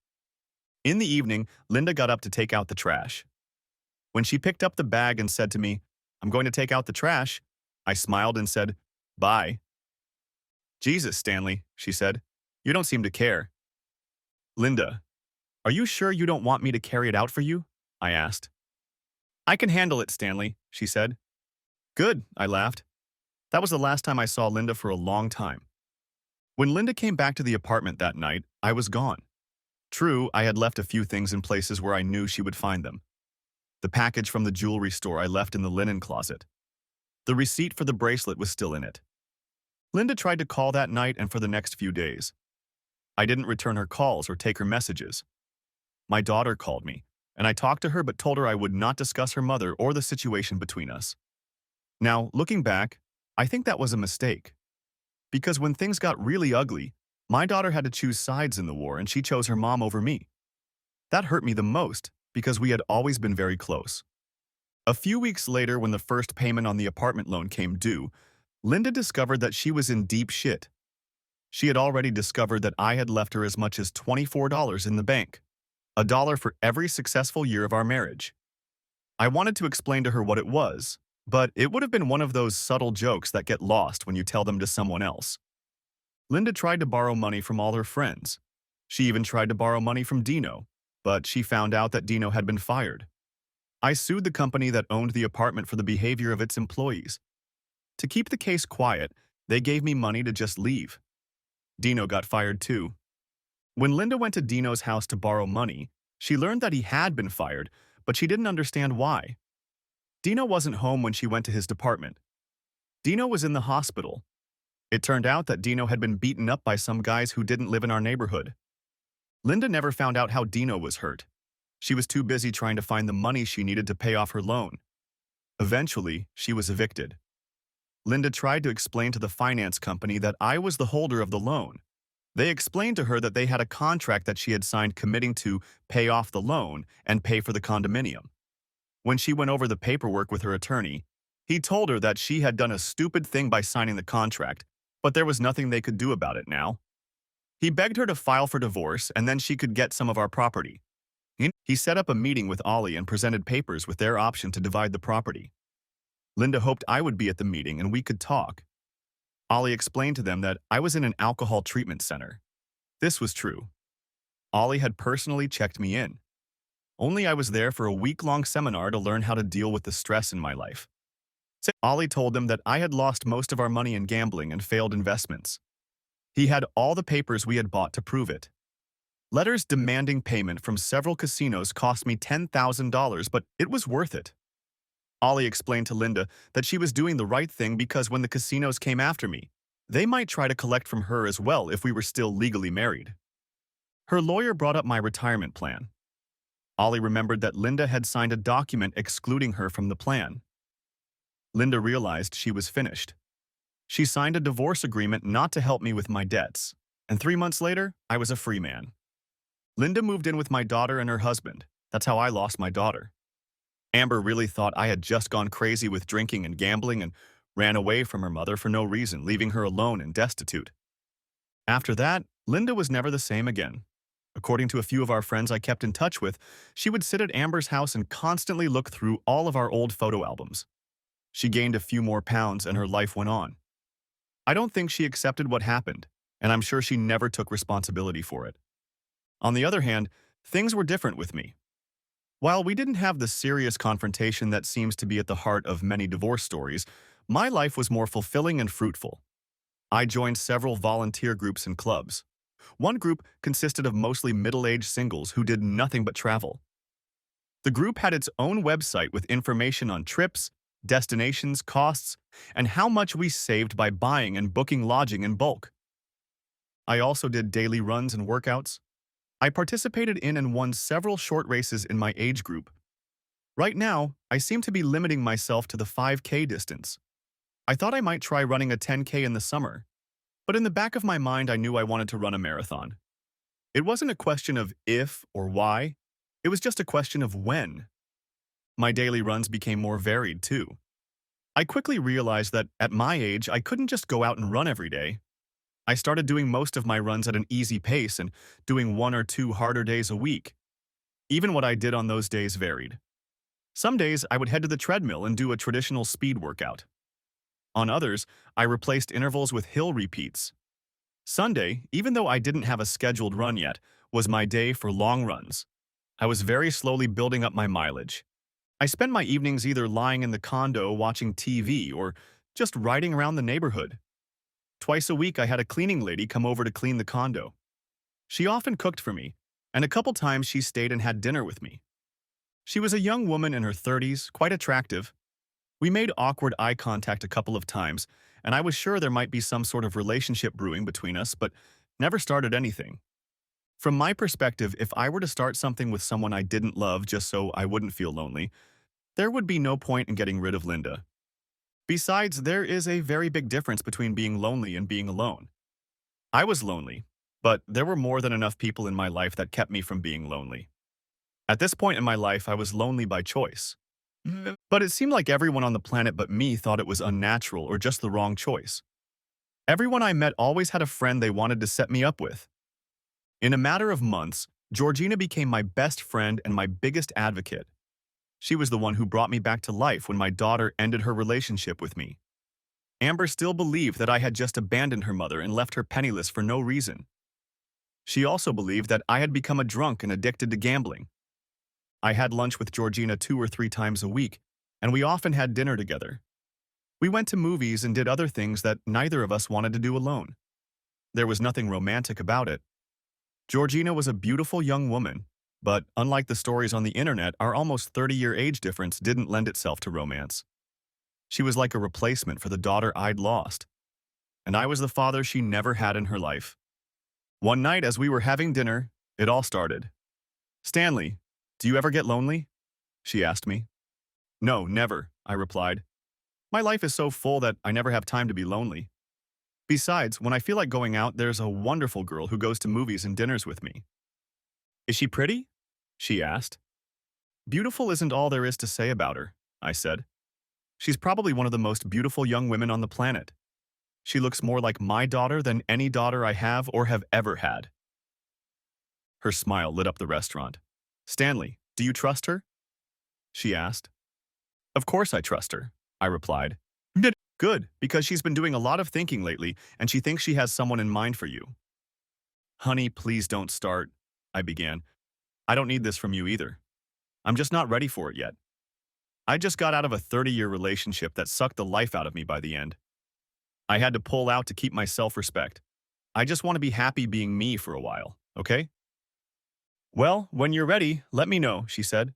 In the evening, Linda got up to take out the trash. When she picked up the bag and said to me, "I'm going to take out the trash," I smiled and said, "Bye." "Jesus, Stanley," she said. "You don't seem to care." "Linda, are you sure you don't want me to carry it out for you?" I asked. "I can handle it, Stanley," she said. "Good," I laughed. That was the last time I saw Linda for a long time. When Linda came back to the apartment that night, I was gone. True, I had left a few things in places where I knew she would find them. The package from the jewelry store I left in the linen closet. The receipt for the bracelet was still in it. Linda tried to call that night and for the next few days. I didn't return her calls or take her messages. My daughter called me, and I talked to her but told her I would not discuss her mother or the situation between us. Now, looking back, I think that was a mistake. Because when things got really ugly, My daughter had to choose sides in the war, and she chose her mom over me. That hurt me the most because we had always been very close. A few weeks later, when the first payment on the apartment loan came due, Linda discovered that she was in deep shit. She had already discovered that I had left her as much as $24 in the bank, a dollar for every successful year of our marriage. I wanted to explain to her what it was, but it would have been one of those subtle jokes that get lost when you tell them to someone else. Linda tried to borrow money from all her friends. She even tried to borrow money from Dino, but she found out that Dino had been fired. I sued the company that owned the apartment for the behavior of its employees. To keep the case quiet, they gave me money to just leave. Dino got fired too. When Linda went to Dino's house to borrow money, she learned that he had been fired, but she didn't understand why. Dino wasn't home when she went to his department. Dino was in the hospital. It turned out that Dino had been beaten up by some guys who didn't live in our neighborhood. Linda never found out how Dino was hurt. She was too busy trying to find the money she needed to pay off her loan. Eventually, she was evicted. Linda tried to explain to the finance company that I was the holder of the loan. They explained to her that they had a contract that she had signed committing to pay off the loan and pay for the condominium. When she went over the paperwork with her attorney, he told her that she had done a stupid thing by signing the contract, but there was nothing they could do about it now. He begged her to file for divorce and then she could get some of our property. He set up a meeting with Ollie and presented papers with their option to divide the property. Linda hoped I would be at the meeting and we could talk. Ollie explained to them that I was in an alcohol treatment center. This was true. Ollie had personally checked me in. Only I was there for a week-long seminar to learn how to deal with the stress in my life. Ollie told them that I had lost most of our money in gambling and failed investments. He had all the papers we had bought to prove it. Letters demanding payment from several casinos cost me $10,000, but it was worth it. Ollie explained to Linda that she was doing the right thing because when the casinos came after me, they might try to collect from her as well if we were still legally married. Her lawyer brought up my retirement plan. Ollie remembered that Linda had signed a document excluding her from the plan. Linda realized she was finished. She signed a divorce agreement not to help me with my debts, and 3 months later, I was a free man. Linda moved in with my daughter and her husband. That's how I lost my daughter. Amber really thought I had just gone crazy with drinking and gambling and ran away from her mother for no reason, leaving her alone and destitute. After that, Linda was never the same again. According to a few of our friends I kept in touch with, she would sit at Amber's house and constantly look through all of our old photo albums. She gained a few more pounds and her life went on. I don't think she accepted what happened, and I'm sure she never took responsibility for it. On the other hand, things were different with me. While we didn't have the serious confrontation that seems to be at the heart of many divorce stories, my life was more fulfilling and fruitful. I joined several volunteer groups and clubs. One group consisted of mostly middle-aged singles who did nothing but travel. The group had its own website with information on trips, destinations, costs, and how much we saved by buying and booking lodging in bulk. I also did daily runs and workouts. I participated in and won several short races in my age group. Right now, I seem to be limiting myself to the 5K distance. I thought I might try running a 10K in the summer, but in the back of my mind I knew I wanted to run a marathon. It wasn't a question of if or why, it was just a question of when. My daily runs became more varied too. I quickly realized that at my age I couldn't just go out and run every day. I started doing most of my runs at an easy pace and doing 1 or 2 harder days a week. Even what I did on those days varied. Some days I would head to the treadmill and do a traditional speed workout. On others, I replaced intervals with hill repeats. Sunday, even though I didn't have a scheduled run yet, was my day for long runs. I was very slowly building up my mileage. I spent my evenings either lying in the condo watching TV or just riding around the neighborhood. Twice a week I had a cleaning lady come over to clean the condo. She often cooked for me, and a couple times she stayed and had dinner with me. She was a young woman in her 30s, quite attractive. We made awkward eye contact a couple of times, and I was sure there might be some sort of relationship brewing between us, but never started anything. From my perspective, if I were to start something with someone I didn't love just so I wouldn't feel lonely, there would be no point in getting rid of Linda. Besides, there is a very big difference between being lonely and being alone. I was lonely, But there were more than enough people in my life that kept me from being lonely. At this point in my life, I was lonely by choice. But it seemed like everyone on the planet but me thought it was unnatural or just the wrong choice. Everyone I met always had a friend they wanted to set me up with. In a matter of months, Georgina became my best friend and my biggest advocate. She was the one who brought me back to life when my daughter ended her relationship with me. Amber still believed that I had just abandoned her mother and left her penniless for no reason. She also believed that I had become a drunk and addicted to gambling. I had lunch with Georgina 2 or 3 times a week, and we often had dinner together. We went to movies and did other things that neither of us wanted to do alone. There was nothing romantic about it. Georgina was a beautiful young woman, but unlike the stories on the internet, our almost 30-year age difference didn't lend itself to romance. She was like a replacement for the daughter I'd lost, and I was the father she never had in her life. One night as we were having dinner, it all started. "Stanley, do you ever get lonely?" she asked me. "No, never," I replied. "My life is so full that I never have time to be lonely. Besides, when I feel like going out, there's a wonderful girl who goes to movies and dinners with me." "Is she pretty?" she asked. "Beautiful isn't all there is to say about her," I said. "She's probably one of the most beautiful young women on the planet. She looks more like my daughter than any daughter I have or have ever had." Her smile lit up the restaurant. "Stanley, do you trust her?" she asked. "Of course I trust her," I replied. "Good, because she's been doing a lot of thinking lately, and she thinks she has someone in mind for you." "Honey, please don't start," I began. "I don't need this from you either. I'm just not ready for it yet. I just got out of a 30-year relationship that sucked the life out of me by the end. I had to pull out to keep my self-respect. I just want to be happy being me for a while, okay?" "Well, when you're ready, let me know," she said.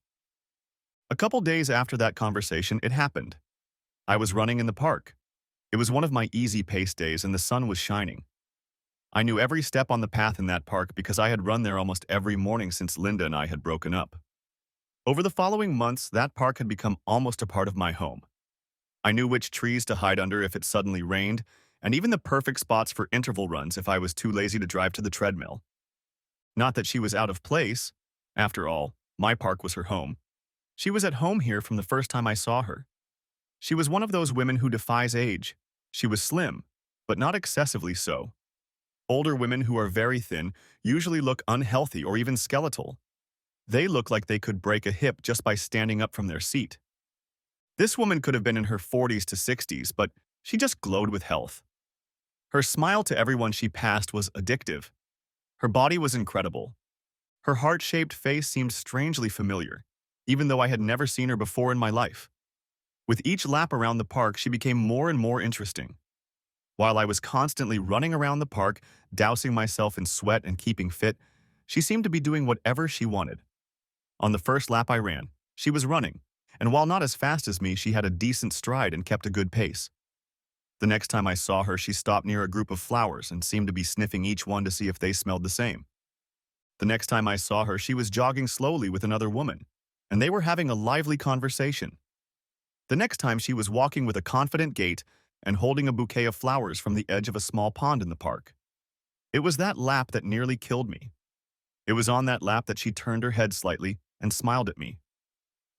A couple days after that conversation, it happened. I was running in the park. It was one of my easy-paced days and the sun was shining. I knew every step on the path in that park because I had run there almost every morning since Linda and I had broken up. Over the following months, that park had become almost a part of my home. I knew which trees to hide under if it suddenly rained, and even the perfect spots for interval runs if I was too lazy to drive to the treadmill. Not that she was out of place. After all, my park was her home. She was at home here from the first time I saw her. She was one of those women who defies age. She was slim, but not excessively so. Older women who are very thin usually look unhealthy or even skeletal. They look like they could break a hip just by standing up from their seat. This woman could have been in her 40s to 60s, but she just glowed with health. Her smile to everyone she passed was addictive. Her body was incredible. Her heart-shaped face seemed strangely familiar, even though I had never seen her before in my life. With each lap around the park, she became more and more interesting. While I was constantly running around the park, dousing myself in sweat and keeping fit, she seemed to be doing whatever she wanted. On the first lap I ran, she was running, and while not as fast as me, she had a decent stride and kept a good pace. The next time I saw her, she stopped near a group of flowers and seemed to be sniffing each one to see if they smelled the same. The next time I saw her, she was jogging slowly with another woman, and they were having a lively conversation. The next time she was walking with a confident gait and holding a bouquet of flowers from the edge of a small pond in the park. It was that lap that nearly killed me. It was on that lap that she turned her head slightly and smiled at me.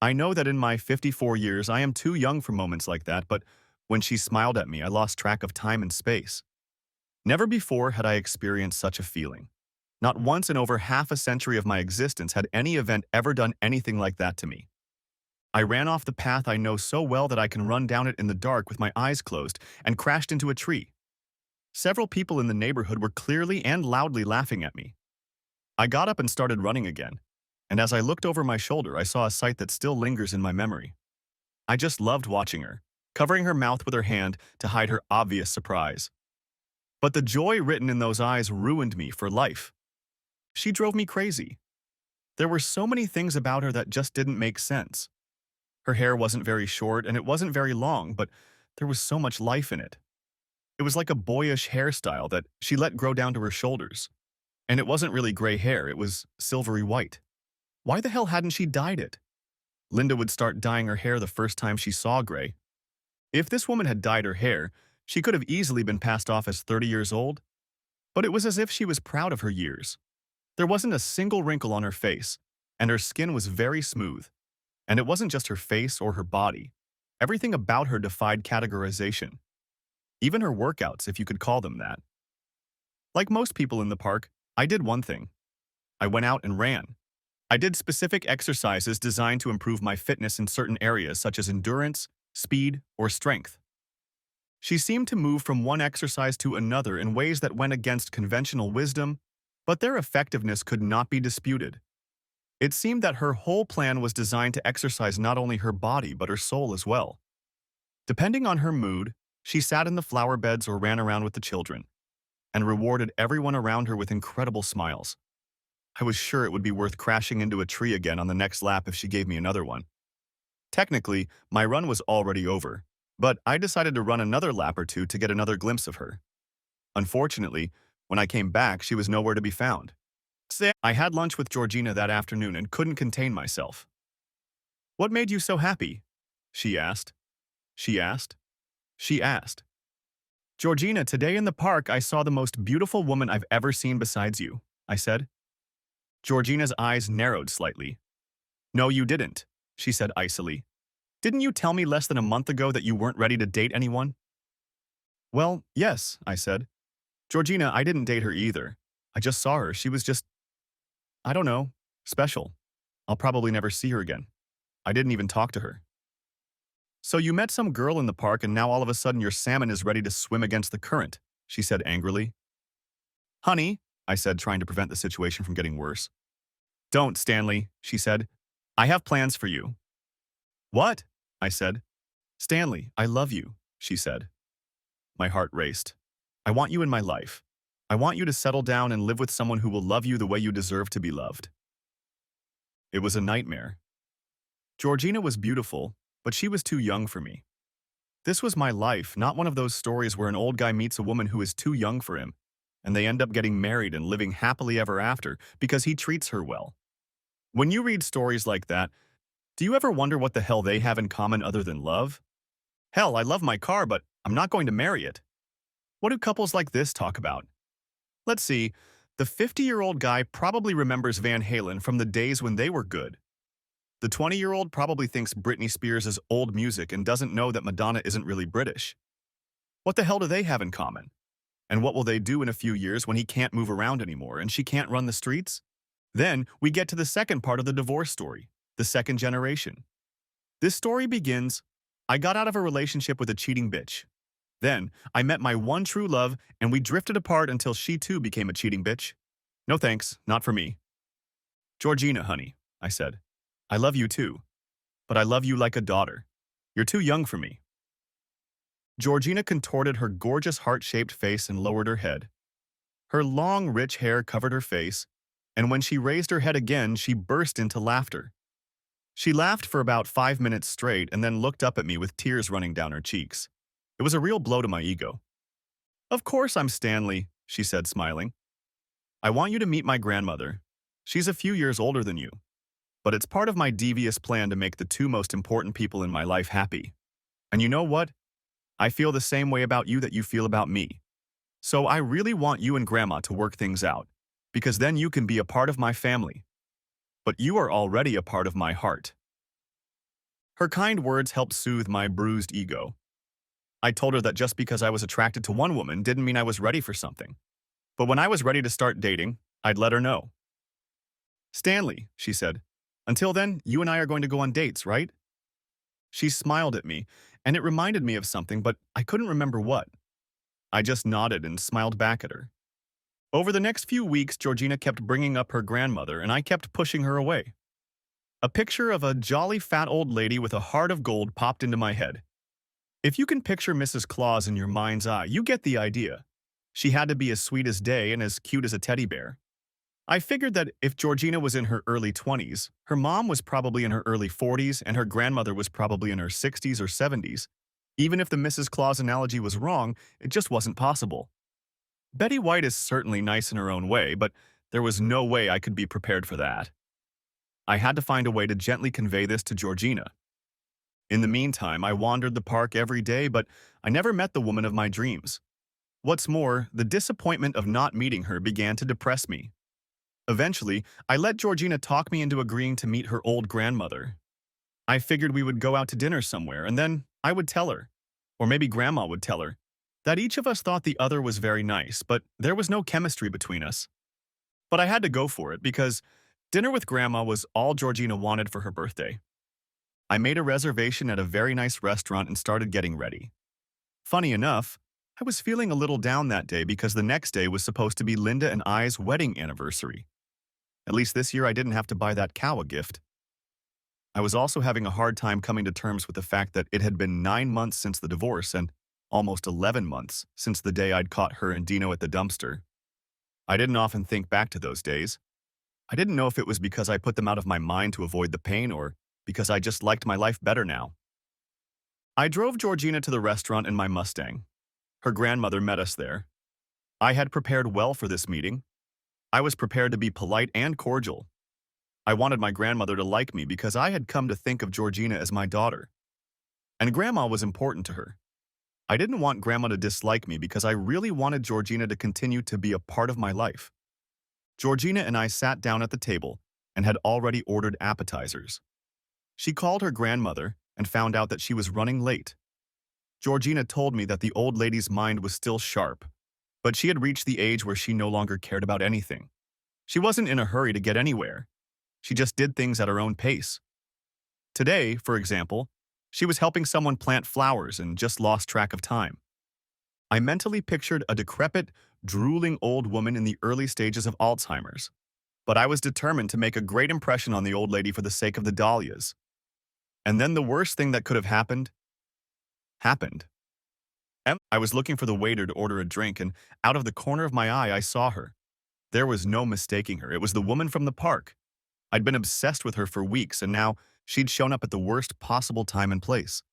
I know that in my 54 years I am too young for moments like that, but when she smiled at me, I lost track of time and space. Never before had I experienced such a feeling. Not once in over half a century of my existence had any event ever done anything like that to me. I ran off the path I know so well that I can run down it in the dark with my eyes closed and crashed into a tree. Several people in the neighborhood were clearly and loudly laughing at me. I got up and started running again, and as I looked over my shoulder, I saw a sight that still lingers in my memory. I just loved watching her, covering her mouth with her hand to hide her obvious surprise. But the joy written in those eyes ruined me for life. She drove me crazy. There were so many things about her that just didn't make sense. Her hair wasn't very short and it wasn't very long, but there was so much life in it. It was like a boyish hairstyle that she let grow down to her shoulders. And it wasn't really gray hair, it was silvery white. Why the hell hadn't she dyed it? Linda would start dyeing her hair the first time she saw gray. If this woman had dyed her hair, she could have easily been passed off as 30 years old. But it was as if she was proud of her years. There wasn't a single wrinkle on her face, and her skin was very smooth. And it wasn't just her face or her body. Everything about her defied categorization. Even her workouts, if you could call them that. Like most people in the park, I did one thing. I went out and ran. I did specific exercises designed to improve my fitness in certain areas such as endurance, speed, or strength. She seemed to move from one exercise to another in ways that went against conventional wisdom, but their effectiveness could not be disputed. It seemed that her whole plan was designed to exercise not only her body but her soul as well. Depending on her mood, she sat in the flower beds or ran around with the children, and rewarded everyone around her with incredible smiles. I was sure it would be worth crashing into a tree again on the next lap if she gave me another one. Technically, my run was already over, but I decided to run another lap or two to get another glimpse of her. Unfortunately, when I came back, she was nowhere to be found. I had lunch with Georgina that afternoon and couldn't contain myself. "What made you so happy?" she asked. She asked. She asked. "Georgina, today in the park I saw the most beautiful woman I've ever seen besides you," I said. Georgina's eyes narrowed slightly. "No, you didn't," she said icily. "Didn't you tell me less than a month ago that you weren't ready to date anyone?" "Well, yes," I said. "Georgina, I didn't date her either. I just saw her. She was just, I don't know, special. I'll probably never see her again. I didn't even talk to her." "So you met some girl in the park and now all of a sudden your salmon is ready to swim against the current," she said angrily. "Honey," I said, trying to prevent the situation from getting worse. "Don't, Stanley," she said. "I have plans for you." "What?" I said. "Stanley, I love you," she said. My heart raced. "I want you in my life. I want you to settle down and live with someone who will love you the way you deserve to be loved." It was a nightmare. Georgina was beautiful, but she was too young for me. This was my life, not one of those stories where an old guy meets a woman who is too young for him, and they end up getting married and living happily ever after because he treats her well. When you read stories like that, do you ever wonder what the hell they have in common other than love? Hell, I love my car, but I'm not going to marry it. What do couples like this talk about? Let's see. The 50-year-old guy probably remembers Van Halen from the days when they were good. The 20-year-old probably thinks Britney Spears is old music and doesn't know that Madonna isn't really British. What the hell do they have in common? And what will they do in a few years when he can't move around anymore and she can't run the streets? Then we get to the second part of the divorce story, the second generation. This story begins, I got out of a relationship with a cheating bitch. Then I met my one true love and we drifted apart until she too became a cheating bitch. No thanks, not for me. "Georgina, honey," I said. "I love you too. But I love you like a daughter. You're too young for me." Georgina contorted her gorgeous heart-shaped face and lowered her head. Her long, rich hair covered her face, and when she raised her head again, she burst into laughter. She laughed for about 5 minutes straight and then looked up at me with tears running down her cheeks. It was a real blow to my ego. "Of course I'm Stanley," she said, smiling. "I want you to meet my grandmother. She's a few years older than you, but it's part of my devious plan to make the two most important people in my life happy. And you know what? I feel the same way about you that you feel about me. So I really want you and Grandma to work things out, because then you can be a part of my family. But you are already a part of my heart." Her kind words helped soothe my bruised ego. I told her that just because I was attracted to one woman didn't mean I was ready for something. But when I was ready to start dating, I'd let her know. "Stanley," she said, "until then, you and I are going to go on dates, right?" She smiled at me, and it reminded me of something, but I couldn't remember what. I just nodded and smiled back at her. Over the next few weeks, Georgina kept bringing up her grandmother, and I kept pushing her away. A picture of a jolly fat old lady with a heart of gold popped into my head. If you can picture Mrs. Claus in your mind's eye, you get the idea. She had to be as sweet as day and as cute as a teddy bear. I figured that if Georgina was in her early 20s, her mom was probably in her early 40s, and her grandmother was probably in her 60s or 70s. Even if the Mrs. Claus analogy was wrong, it just wasn't possible. Betty White is certainly nice in her own way, but there was no way I could be prepared for that. I had to find a way to gently convey this to Georgina. In the meantime, I wandered the park every day, but I never met the woman of my dreams. What's more, the disappointment of not meeting her began to depress me. Eventually, I let Georgina talk me into agreeing to meet her old grandmother. I figured we would go out to dinner somewhere, and then I would tell her, or maybe Grandma would tell her, that each of us thought the other was very nice, but there was no chemistry between us. But I had to go for it because dinner with Grandma was all Georgina wanted for her birthday. I made a reservation at a very nice restaurant and started getting ready. Funny enough, I was feeling a little down that day because the next day was supposed to be Linda and I's wedding anniversary. At least this year I didn't have to buy that cow a gift. I was also having a hard time coming to terms with the fact that it had been 9 months since the divorce and almost 11 months since the day I'd caught her and Dino at the dumpster. I didn't often think back to those days. I didn't know if it was because I put them out of my mind to avoid the pain or because I just liked my life better now. I drove Georgina to the restaurant in my Mustang. Her grandmother met us there. I had prepared well for this meeting. I was prepared to be polite and cordial. I wanted my grandmother to like me because I had come to think of Georgina as my daughter. And Grandma was important to her. I didn't want Grandma to dislike me because I really wanted Georgina to continue to be a part of my life. Georgina and I sat down at the table and had already ordered appetizers. She called her grandmother and found out that she was running late. Georgina told me that the old lady's mind was still sharp, but she had reached the age where she no longer cared about anything. She wasn't in a hurry to get anywhere. She just did things at her own pace. Today, for example, she was helping someone plant flowers and just lost track of time. I mentally pictured a decrepit, drooling old woman in the early stages of Alzheimer's, but I was determined to make a great impression on the old lady for the sake of the dahlias. And then the worst thing that could have happened. I was looking for the waiter to order a drink, and out of the corner of my eye, I saw her. There was no mistaking her. It was the woman from the park. I'd been obsessed with her for weeks, and now she'd shown up at the worst possible time and place.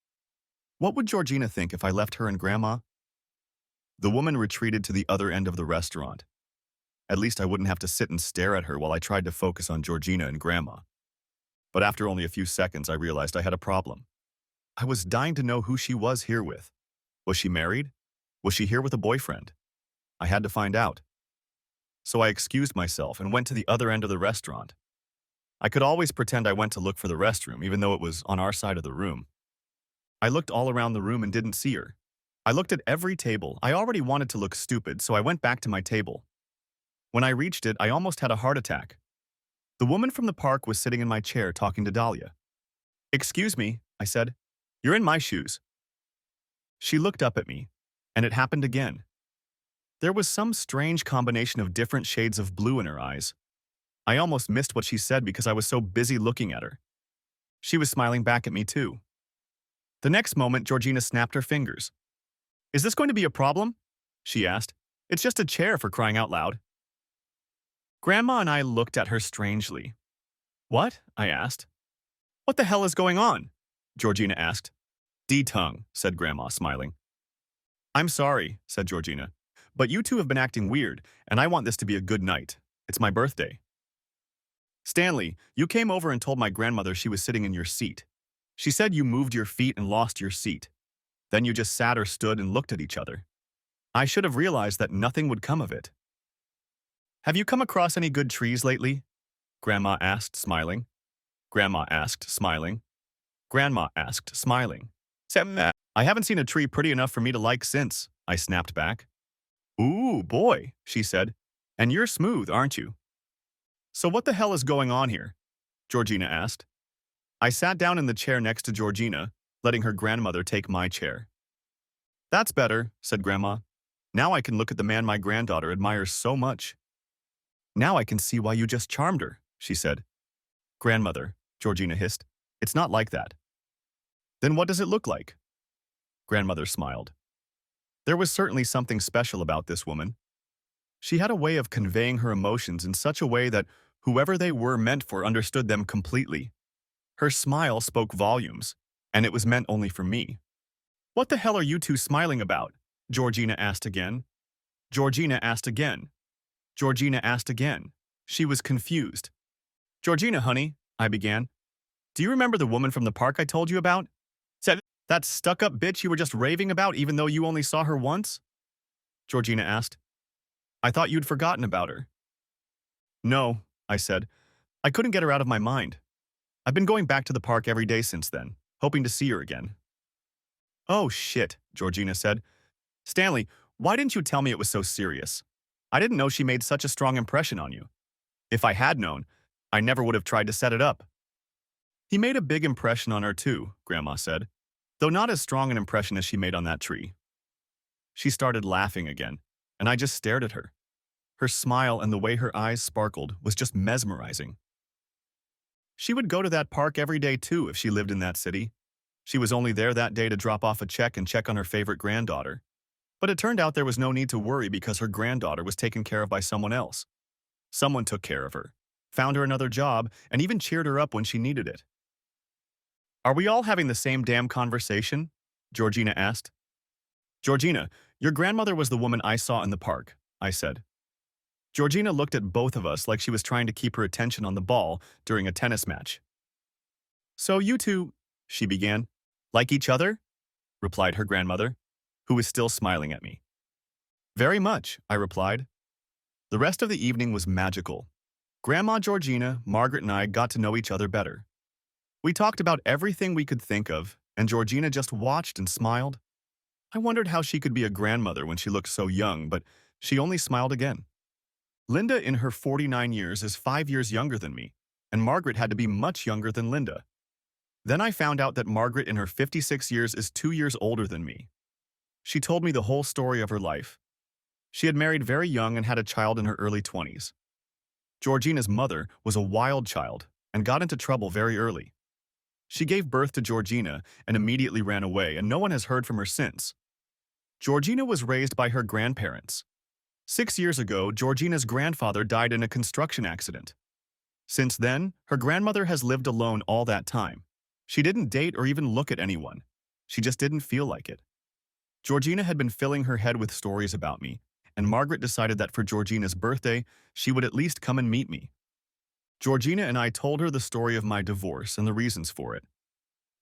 What would Georgina think if I left her and Grandma? The woman retreated to the other end of the restaurant. At least I wouldn't have to sit and stare at her while I tried to focus on Georgina and Grandma. But after only a few seconds, I realized I had a problem. I was dying to know who she was here with. Was she married? Was she here with a boyfriend? I had to find out. So I excused myself and went to the other end of the restaurant. I could always pretend I went to look for the restroom, even though it was on our side of the room. I looked all around the room and didn't see her. I looked at every table. I already wanted to look stupid, so I went back to my table. When I reached it, I almost had a heart attack. The woman from the park was sitting in my chair talking to Dahlia. "Excuse me," I said. "You're in my shoes." She looked up at me, and it happened again. There was some strange combination of different shades of blue in her eyes. I almost missed what she said because I was so busy looking at her. She was smiling back at me too. The next moment, Georgina snapped her fingers. "Is this going to be a problem?" she asked. "It's just a chair, for crying out loud." Grandma and I looked at her strangely. "What?" I asked. "What the hell is going on?" Georgina asked. "D-tongue," said Grandma, smiling. "I'm sorry," said Georgina, "but you two have been acting weird, and I want this to be a good night. It's my birthday." "Stanley, you came over and told my grandmother she was sitting in your seat. She said you moved your feet and lost your seat. Then you just sat or stood and looked at each other. I should have realized that nothing would come of it." "Have you come across any good trees lately?" Grandma asked, smiling. Grandma asked, smiling. Grandma asked, smiling. "I haven't seen a tree pretty enough for me to like since," I snapped back. "Ooh, boy," she said. "And you're smooth, aren't you?" "So what the hell is going on here?" Georgina asked. I sat down in the chair next to Georgina, letting her grandmother take my chair. "That's better," said Grandma. "Now I can look at the man my granddaughter admires so much." "Now I can see why you just charmed her," she said. "Grandmother," Georgina hissed, "it's not like that." "Then what does it look like?" Grandmother smiled. There was certainly something special about this woman. She had a way of conveying her emotions in such a way that whoever they were meant for understood them completely. Her smile spoke volumes, and it was meant only for me. "What the hell are you two smiling about?" Georgina asked again. Georgina asked again. Georgina asked again. She was confused. "Georgina, honey," I began. "Do you remember the woman from the park I told you about? Said that stuck-up bitch you were just raving about even though you only saw her once?" Georgina asked. I thought you'd forgotten about her. No, I said. I couldn't get her out of my mind. I've been going back to the park every day since then, hoping to see her again. Oh shit, Georgina said. Stanley, why didn't you tell me it was so serious? I didn't know she made such a strong impression on you. If I had known, I never would have tried to set it up. He made a big impression on her too, Grandma said, though not as strong an impression as she made on that tree. She started laughing again, and I just stared at her. Her smile and the way her eyes sparkled was just mesmerizing. She would go to that park every day too if she lived in that city. She was only there that day to drop off a check and check on her favorite granddaughter. But it turned out there was no need to worry because her granddaughter was taken care of by someone else. Someone took care of her, found her another job, and even cheered her up when she needed it. Are we all having the same damn conversation? Georgina asked. Georgina, your grandmother was the woman I saw in the park, I said. Georgina looked at both of us like she was trying to keep her attention on the ball during a tennis match. So you two, she began. Like each other? Replied her grandmother, who was still smiling at me. Very much, I replied. The rest of the evening was magical. Grandma Georgina, Margaret, and I got to know each other better. We talked about everything we could think of, and Georgina just watched and smiled. I wondered how she could be a grandmother when she looked so young, but she only smiled again. Linda, in her 49 years, is 5 years younger than me, and Margaret had to be much younger than Linda. Then I found out that Margaret, in her 56 years, is 2 years older than me. She told me the whole story of her life. She had married very young and had a child in her early 20s. Georgina's mother was a wild child and got into trouble very early. She gave birth to Georgina and immediately ran away, and no one has heard from her since. Georgina was raised by her grandparents. 6 years ago, Georgina's grandfather died in a construction accident. Since then, her grandmother has lived alone all that time. She didn't date or even look at anyone. She just didn't feel like it. Georgina had been filling her head with stories about me, and Margaret decided that for Georgina's birthday, she would at least come and meet me. Georgina and I told her the story of my divorce and the reasons for it.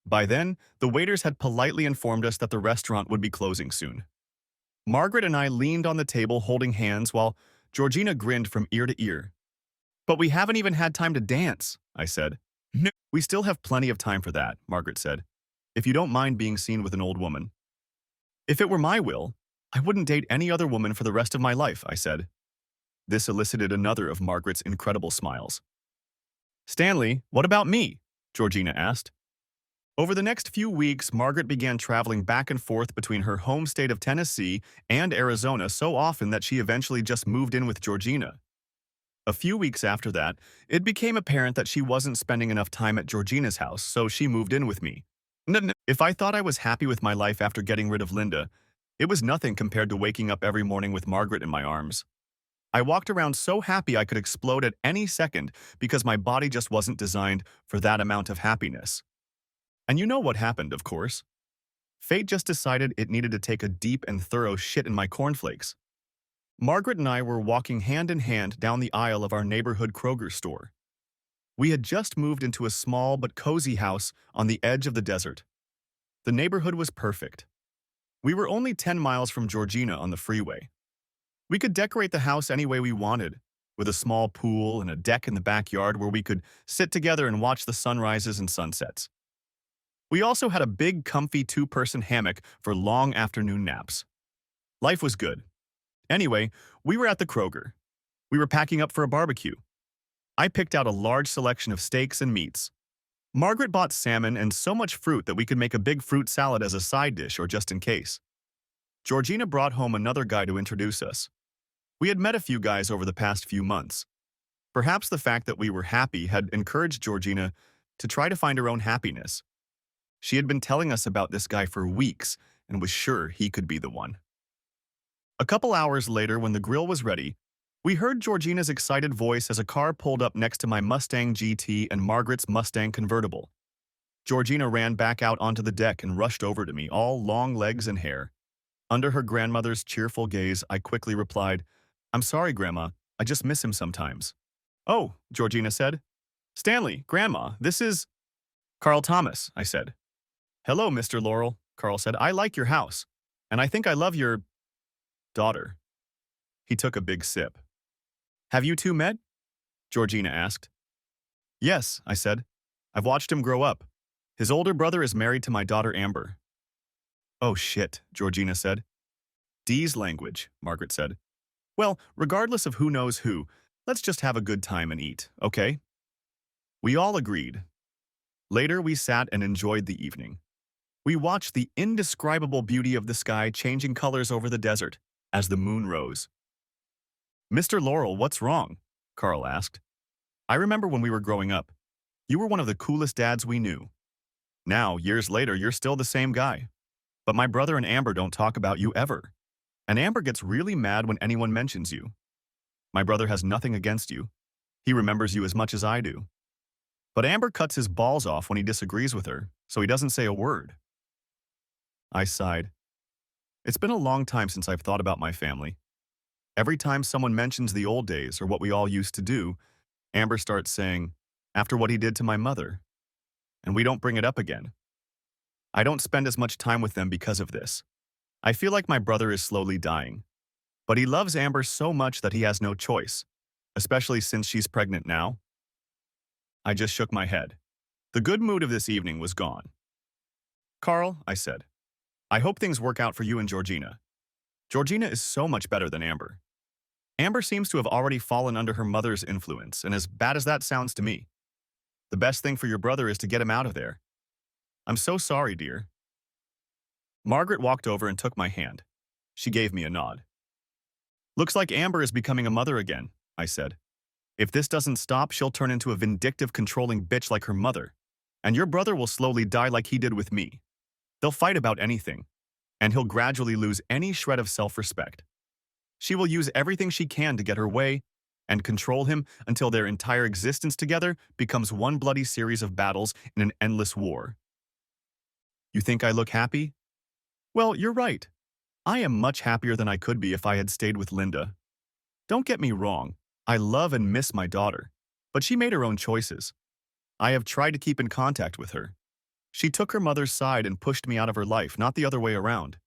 By then, the waiters had politely informed us that the restaurant would be closing soon. Margaret and I leaned on the table holding hands while Georgina grinned from ear to ear. But we haven't even had time to dance, I said. No. We still have plenty of time for that, Margaret said, if you don't mind being seen with an old woman. If it were my will, I wouldn't date any other woman for the rest of my life, I said. This elicited another of Margaret's incredible smiles. Stanley, what about me? Georgina asked. Over the next few weeks, Margaret began traveling back and forth between her home state of Tennessee and Arizona so often that she eventually just moved in with Georgina. A few weeks after that, it became apparent that she wasn't spending enough time at Georgina's house, so she moved in with me. If I thought I was happy with my life after getting rid of Linda, it was nothing compared to waking up every morning with Margaret in my arms. I walked around so happy I could explode at any second because my body just wasn't designed for that amount of happiness. And you know what happened, of course. Fate just decided it needed to take a deep and thorough shit in my cornflakes. Margaret and I were walking hand in hand down the aisle of our neighborhood Kroger store. We had just moved into a small but cozy house on the edge of the desert. The neighborhood was perfect. We were only 10 miles from Georgina on the freeway. We could decorate the house any way we wanted, with a small pool and a deck in the backyard where we could sit together and watch the sunrises and sunsets. We also had a big, comfy two-person hammock for long afternoon naps. Life was good. Anyway, we were at the Kroger. We were packing up for a barbecue. I picked out a large selection of steaks and meats. Margaret bought salmon and so much fruit that we could make a big fruit salad as a side dish or just in case. Georgina brought home another guy to introduce us. We had met a few guys over the past few months. Perhaps the fact that we were happy had encouraged Georgina to try to find her own happiness. She had been telling us about this guy for weeks and was sure he could be the one. A couple hours later, when the grill was ready, we heard Georgina's excited voice as a car pulled up next to my Mustang GT and Margaret's Mustang convertible. Georgina ran back out onto the deck and rushed over to me, all long legs and hair. Under her grandmother's cheerful gaze, I quickly replied, "I'm sorry, Grandma. I just miss him sometimes." "Oh," Georgina said. "Stanley, Grandma, this is—" "Carl Thomas," I said. "Hello, Mr. Laurel," Carl said. "I like your house, and I think I love your—" daughter. He took a big sip. Have you two met? Georgina asked. Yes, I said. I've watched him grow up. His older brother is married to my daughter Amber. Oh shit, Georgina said. Dee's language, Margaret said. Well, regardless of who knows who, let's just have a good time and eat, okay? We all agreed. Later, we sat and enjoyed the evening. We watched the indescribable beauty of the sky changing colors over the desert as the moon rose. Mr. Laurel, what's wrong? Carl asked. I remember when we were growing up. You were one of the coolest dads we knew. Now, years later, you're still the same guy. But my brother and Amber don't talk about you ever. And Amber gets really mad when anyone mentions you. My brother has nothing against you. He remembers you as much as I do. But Amber cuts his balls off when he disagrees with her, so he doesn't say a word. I sighed. It's been a long time since I've thought about my family. Every time someone mentions the old days or what we all used to do, Amber starts saying, after what he did to my mother. And we don't bring it up again. I don't spend as much time with them because of this. I feel like my brother is slowly dying. But he loves Amber so much that he has no choice, especially since she's pregnant now. I just shook my head. The good mood of this evening was gone. Carl, I said, I hope things work out for you and Georgina. Georgina is so much better than Amber. Amber seems to have already fallen under her mother's influence, and as bad as that sounds to me, the best thing for your brother is to get him out of there. I'm so sorry, dear. Margaret walked over and took my hand. She gave me a nod. Looks like Amber is becoming a mother again, I said. If this doesn't stop, she'll turn into a vindictive, controlling bitch like her mother, and your brother will slowly die like he did with me. They'll fight about anything, and he'll gradually lose any shred of self-respect. She will use everything she can to get her way and control him until their entire existence together becomes one bloody series of battles in an endless war. You think I look happy? Well, you're right. I am much happier than I could be if I had stayed with Linda. Don't get me wrong, I love and miss my daughter, but she made her own choices. I have tried to keep in contact with her. She took her mother's side and pushed me out of her life, not the other way around.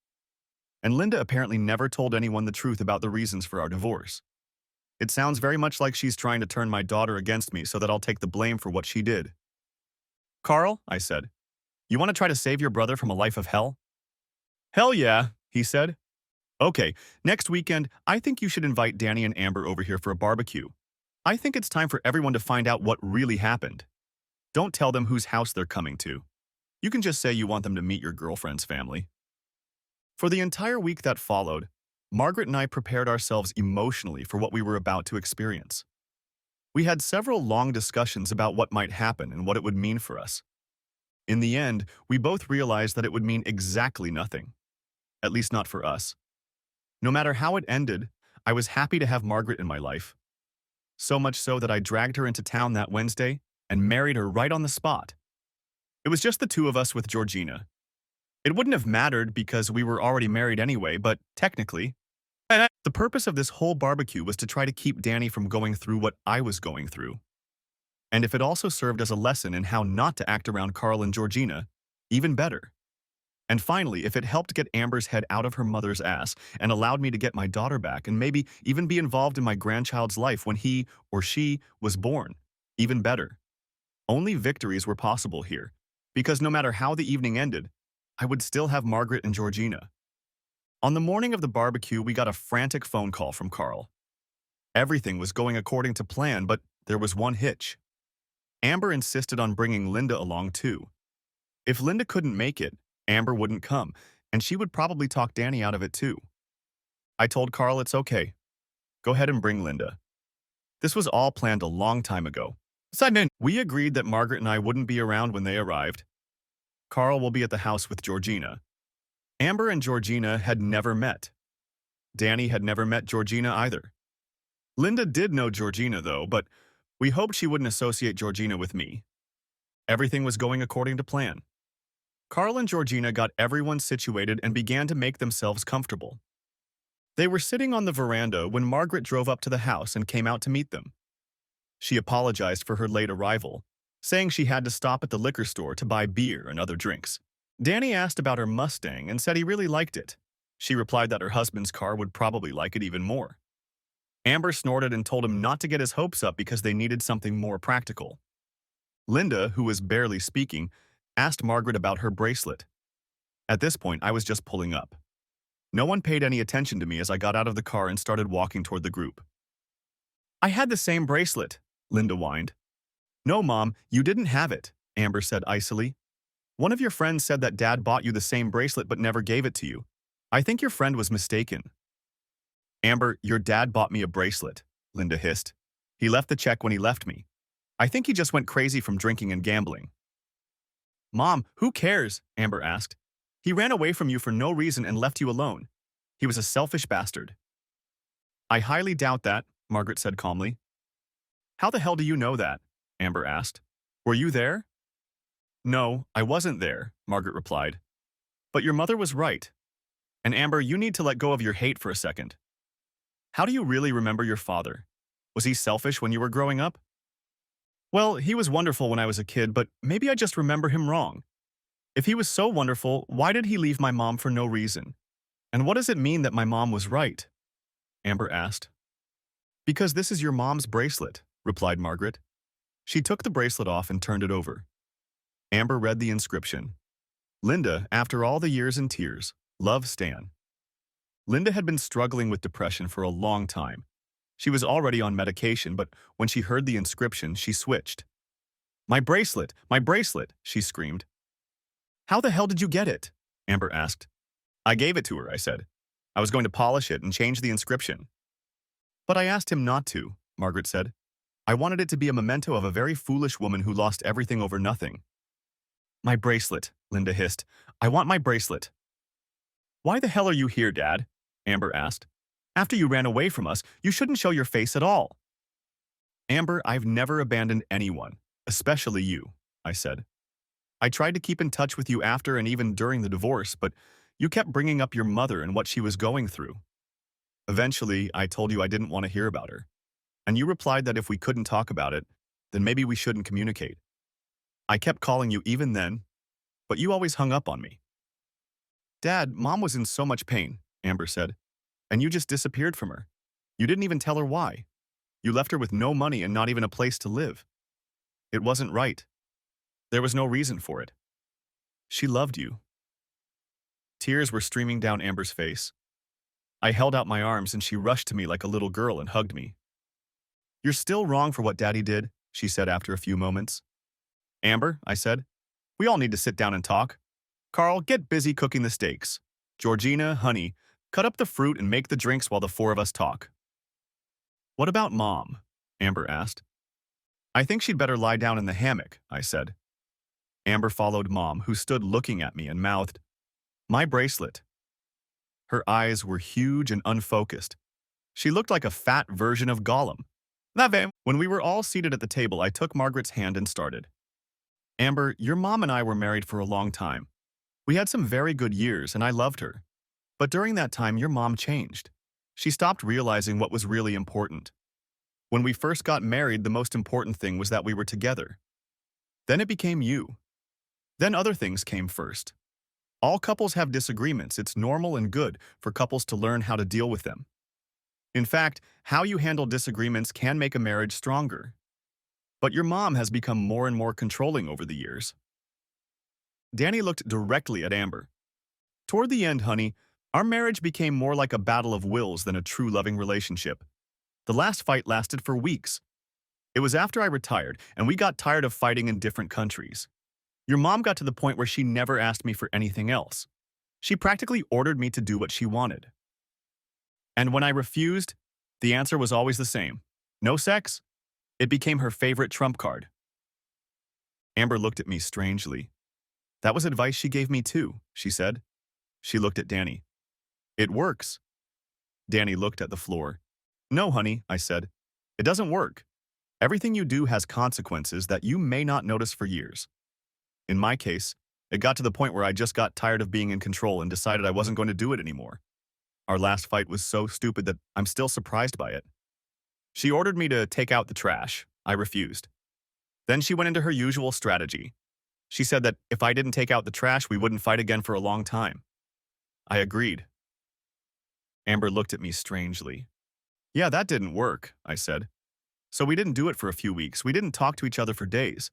And Linda apparently never told anyone the truth about the reasons for our divorce. It sounds very much like she's trying to turn my daughter against me so that I'll take the blame for what she did. Carl, I said, you want to try to save your brother from a life of hell? Hell yeah, he said. Okay, next weekend, I think you should invite Danny and Amber over here for a barbecue. I think it's time for everyone to find out what really happened. Don't tell them whose house they're coming to. You can just say you want them to meet your girlfriend's family. For the entire week that followed, Margaret and I prepared ourselves emotionally for what we were about to experience. We had several long discussions about what might happen and what it would mean for us. In the end, we both realized that it would mean exactly nothing. At least not for us. No matter how it ended, I was happy to have Margaret in my life. So much so that I dragged her into town that Wednesday and married her right on the spot. It was just the two of us with Georgina. It wouldn't have mattered because we were already married anyway, but technically, the purpose of this whole barbecue was to try to keep Danny from going through what I was going through. And if it also served as a lesson in how not to act around Carl and Georgina, even better. And finally, if it helped get Amber's head out of her mother's ass and allowed me to get my daughter back and maybe even be involved in my grandchild's life when he or she was born, even better. Only victories were possible here, because no matter how the evening ended, I would still have Margaret and Georgina. On the morning of the barbecue, we got a frantic phone call from Carl. Everything was going according to plan, but there was one hitch. Amber insisted on bringing Linda along too. If Linda couldn't make it, Amber wouldn't come, and she would probably talk Danny out of it too. I told Carl it's okay. Go ahead and bring Linda. This was all planned a long time ago. We agreed that Margaret and I wouldn't be around when they arrived. Carl will be at the house with Georgina. Amber and Georgina had never met. Danny had never met Georgina either. Linda did know Georgina though, but we hoped she wouldn't associate Georgina with me. Everything was going according to plan. Carl and Georgina got everyone situated and began to make themselves comfortable. They were sitting on the veranda when Margaret drove up to the house and came out to meet them. She apologized for her late arrival, saying she had to stop at the liquor store to buy beer and other drinks. Danny asked about her Mustang and said he really liked it. She replied that her husband's car would probably like it even more. Amber snorted and told him not to get his hopes up because they needed something more practical. Linda, who was barely speaking, asked Margaret about her bracelet. At this point, I was just pulling up. No one paid any attention to me as I got out of the car and started walking toward the group. I had the same bracelet, Linda whined. No, Mom, you didn't have it, Amber said icily. One of your friends said that Dad bought you the same bracelet but never gave it to you. I think your friend was mistaken. Amber, your dad bought me a bracelet, Linda hissed. He left the check when he left me. I think he just went crazy from drinking and gambling. Mom, who cares? Amber asked. He ran away from you for no reason and left you alone. He was a selfish bastard. I highly doubt that, Margaret said calmly. How the hell do you know that? Amber asked. Were you there? No, I wasn't there, Margaret replied. But your mother was right. And Amber, you need to let go of your hate for a second. How do you really remember your father? Was he selfish when you were growing up? Well, he was wonderful when I was a kid, but maybe I just remember him wrong. If he was so wonderful, why did he leave my mom for no reason? And what does it mean that my mom was right? Amber asked. Because this is your mom's bracelet, replied Margaret. She took the bracelet off and turned it over. Amber read the inscription. Linda, after all the years and tears, love Stan. Linda had been struggling with depression for a long time. She was already on medication, but when she heard the inscription, she switched. My bracelet, she screamed. How the hell did you get it? Amber asked. I gave it to her, I said. I was going to polish it and change the inscription. But I asked him not to, Margaret said. I wanted it to be a memento of a very foolish woman who lost everything over nothing. My bracelet, Linda hissed. I want my bracelet. Why the hell are you here, Dad? Amber asked. After you ran away from us, you shouldn't show your face at all. Amber, I've never abandoned anyone, especially you, I said. I tried to keep in touch with you after and even during the divorce, but you kept bringing up your mother and what she was going through. Eventually, I told you I didn't want to hear about her, and you replied that if we couldn't talk about it, then maybe we shouldn't communicate. I kept calling you even then, but you always hung up on me. Dad, Mom was in so much pain, Amber said, and you just disappeared from her. You didn't even tell her why. You left her with no money and not even a place to live. It wasn't right. There was no reason for it. She loved you. Tears were streaming down Amber's face. I held out my arms and she rushed to me like a little girl and hugged me. You're still wrong for what Daddy did, she said after a few moments. Amber, I said, we all need to sit down and talk. Carl, get busy cooking the steaks. Georgina, honey, cut up the fruit and make the drinks while the four of us talk. What about Mom? Amber asked. I think she'd better lie down in the hammock, I said. Amber followed Mom, who stood looking at me and mouthed, My bracelet. Her eyes were huge and unfocused. She looked like a fat version of Gollum. When we were all seated at the table, I took Margaret's hand and started. Amber, your mom and I were married for a long time. We had some very good years, and I loved her. But during that time, your mom changed. She stopped realizing what was really important. When we first got married, the most important thing was that we were together. Then it became you. Then other things came first. All couples have disagreements. It's normal and good for couples to learn how to deal with them. In fact, how you handle disagreements can make a marriage stronger. But your mom has become more and more controlling over the years. Danny looked directly at Amber. Toward the end, honey, our marriage became more like a battle of wills than a true loving relationship. The last fight lasted for weeks. It was after I retired, and we got tired of fighting in different countries. Your mom got to the point where she never asked me for anything else. She practically ordered me to do what she wanted. And when I refused, the answer was always the same. No sex? It became her favorite trump card. Amber looked at me strangely. That was advice she gave me too, she said. She looked at Danny. It works. Danny looked at the floor. No, honey, I said. It doesn't work. Everything you do has consequences that you may not notice for years. In my case, it got to the point where I just got tired of being in control and decided I wasn't going to do it anymore. Our last fight was so stupid that I'm still surprised by it. She ordered me to take out the trash. I refused. Then she went into her usual strategy. She said that if I didn't take out the trash, we wouldn't fight again for a long time. I agreed. Amber looked at me strangely. Yeah, that didn't work, I said. So we didn't do it for a few weeks. We didn't talk to each other for days.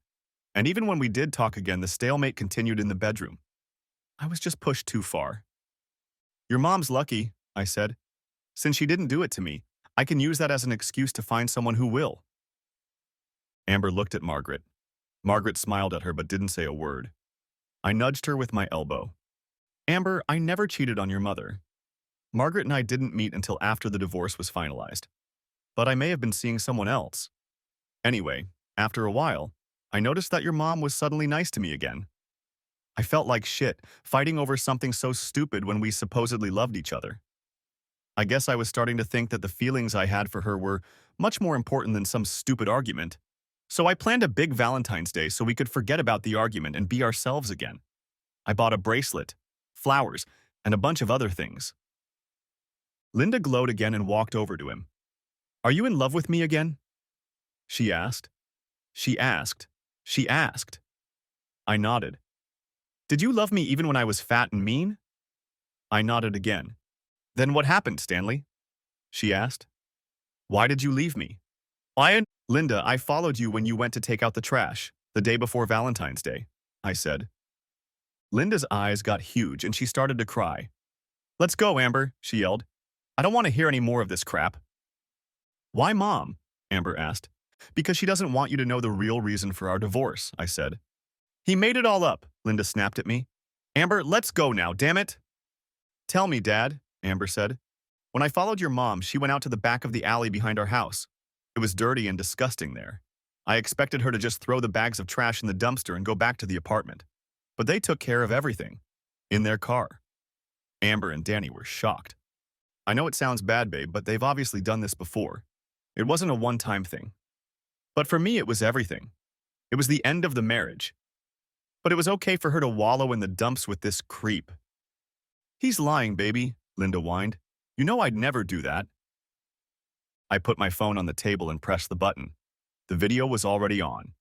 And even when we did talk again, the stalemate continued in the bedroom. I was just pushed too far. Your mom's lucky, I said. Since she didn't do it to me, I can use that as an excuse to find someone who will. Amber looked at Margaret. Margaret smiled at her but didn't say a word. I nudged her with my elbow. Amber, I never cheated on your mother. Margaret and I didn't meet until after the divorce was finalized. But I may have been seeing someone else. Anyway, after a while, I noticed that your mom was suddenly nice to me again. I felt like shit, fighting over something so stupid when we supposedly loved each other. I guess I was starting to think that the feelings I had for her were much more important than some stupid argument. So I planned a big Valentine's Day so we could forget about the argument and be ourselves again. I bought a bracelet, flowers, and a bunch of other things. Linda glowed again and walked over to him. Are you in love with me again? She asked. She asked. She asked. I nodded. Did you love me even when I was fat and mean? I nodded again. Then what happened, Stanley? She asked. Why did you leave me? Linda, I followed you when you went to take out the trash, the day before Valentine's Day, I said. Linda's eyes got huge and she started to cry. Let's go, Amber, she yelled. I don't want to hear any more of this crap. Why, Mom? Amber asked. Because she doesn't want you to know the real reason for our divorce, I said. He made it all up, Linda snapped at me. Amber, let's go now, damn it. Tell me, Dad, Amber said. When I followed your mom, she went out to the back of the alley behind our house. It was dirty and disgusting there. I expected her to just throw the bags of trash in the dumpster and go back to the apartment. But they took care of everything. In their car. Amber and Danny were shocked. I know it sounds bad, babe, but they've obviously done this before. It wasn't a one-time thing. But for me, it was everything. It was the end of the marriage. But it was okay for her to wallow in the dumps with this creep. He's lying, baby, Linda whined. You know I'd never do that. I put my phone on the table and pressed the button. The video was already on.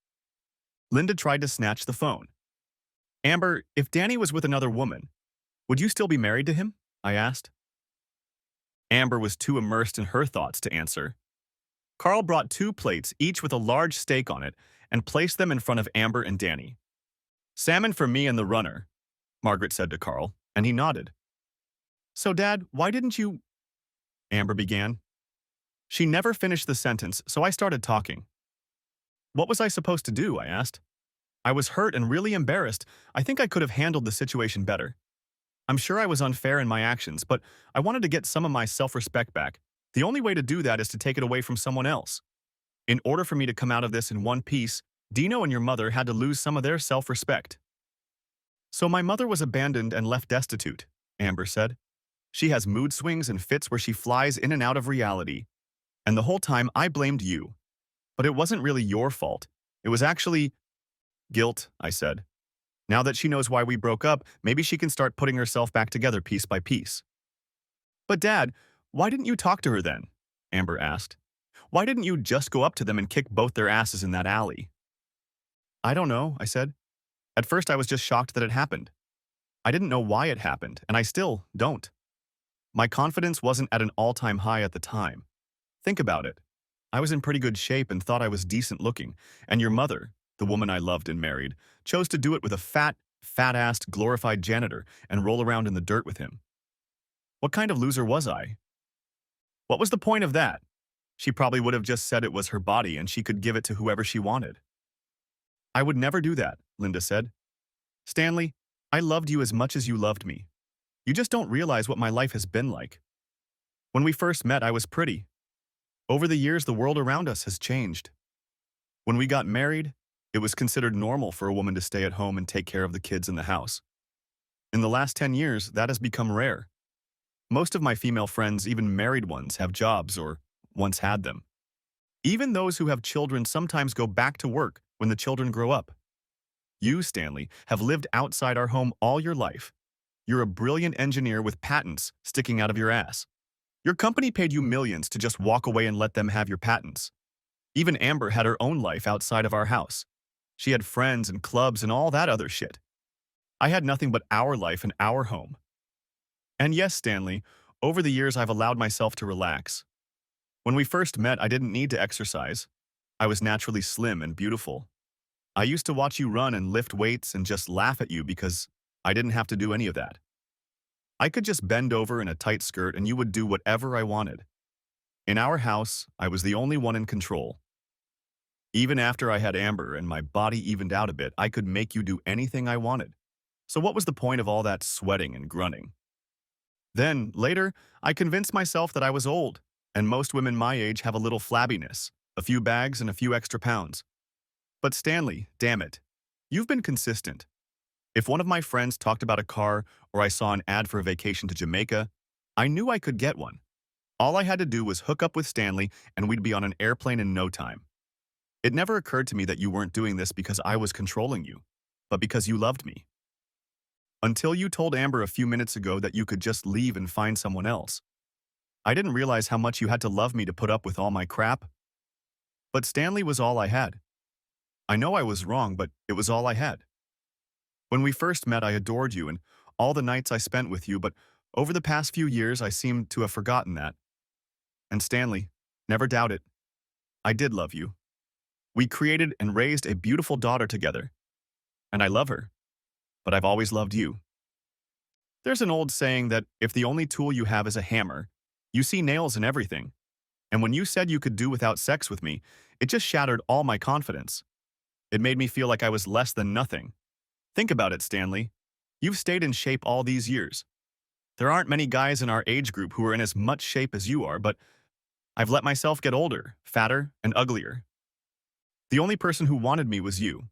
Linda tried to snatch the phone. Amber, if Danny was with another woman, would you still be married to him? I asked. Amber was too immersed in her thoughts to answer. Carl brought 2 plates, each with a large steak on it, and placed them in front of Amber and Danny. Salmon for me and the runner, Margaret said to Carl, and he nodded. So, Dad, why didn't you... Amber began. She never finished the sentence, so I started talking. What was I supposed to do? I asked. I was hurt and really embarrassed. I think I could have handled the situation better. I'm sure I was unfair in my actions, but I wanted to get some of my self-respect back. The only way to do that is to take it away from someone else. In order for me to come out of this in one piece, Dino and your mother had to lose some of their self-respect. So my mother was abandoned and left destitute, Amber said. She has mood swings and fits where she flies in and out of reality. And the whole time I blamed you. But it wasn't really your fault. It was actually... guilt, I said. Now that she knows why we broke up, maybe she can start putting herself back together piece by piece. But Dad, why didn't you talk to her then? Amber asked. Why didn't you just go up to them and kick both their asses in that alley? I don't know, I said. At first I was just shocked that it happened. I didn't know why it happened, and I still don't. My confidence wasn't at an all-time high at the time. Think about it. I was in pretty good shape and thought I was decent looking, and your mother, the woman I loved and married, chose to do it with a fat-assed, glorified janitor and roll around in the dirt with him. What kind of loser was I? What was the point of that? She probably would have just said it was her body and she could give it to whoever she wanted. I would never do that, Linda said. Stanley, I loved you as much as you loved me. You just don't realize what my life has been like. When we first met, I was pretty. Over the years, the world around us has changed. When we got married, it was considered normal for a woman to stay at home and take care of the kids in the house. In the last 10 years, that has become rare. Most of my female friends, even married ones, have jobs or once had them. Even those who have children sometimes go back to work when the children grow up. You, Stanley, have lived outside our home all your life. You're a brilliant engineer with patents sticking out of your ass. Your company paid you millions to just walk away and let them have your patents. Even Amber had her own life outside of our house. She had friends and clubs and all that other shit. I had nothing but our life and our home. And yes, Stanley, Over the years, I've allowed myself to relax. When we first met, I didn't need to exercise. I was naturally slim and beautiful. I used to watch you run and lift weights and just laugh at you because I didn't have to do any of that. I could just bend over in a tight skirt and you would do whatever I wanted. In our house, I was the only one in control. Even after I had Amber and my body evened out a bit, I could make you do anything I wanted. So what was the point of all that sweating and grunting? Then, later, I convinced myself that I was old, and most women my age have a little flabbiness, a few bags and a few extra pounds. But Stanley, damn it, you've been consistent. If one of my friends talked about a car or I saw an ad for a vacation to Jamaica, I knew I could get one. All I had to do was hook up with Stanley and we'd be on an airplane in no time. It never occurred to me that you weren't doing this because I was controlling you, but because you loved me. Until you told Amber a few minutes ago that you could just leave and find someone else. I didn't realize how much you had to love me to put up with all my crap. But Stanley was all I had. I know I was wrong, but it was all I had. When we first met, I adored you and all the nights I spent with you, but over the past few years, I seem to have forgotten that. And Stanley, never doubt it, I did love you. We created and raised a beautiful daughter together, and I love her, but I've always loved you. There's an old saying that if the only tool you have is a hammer, you see nails in everything. And when you said you could do without sex with me, it just shattered all my confidence. It made me feel like I was less than nothing. Think about it, Stanley. You've stayed in shape all these years. There aren't many guys in our age group who are in as much shape as you are, but I've let myself get older, fatter, and uglier. The only person who wanted me was you.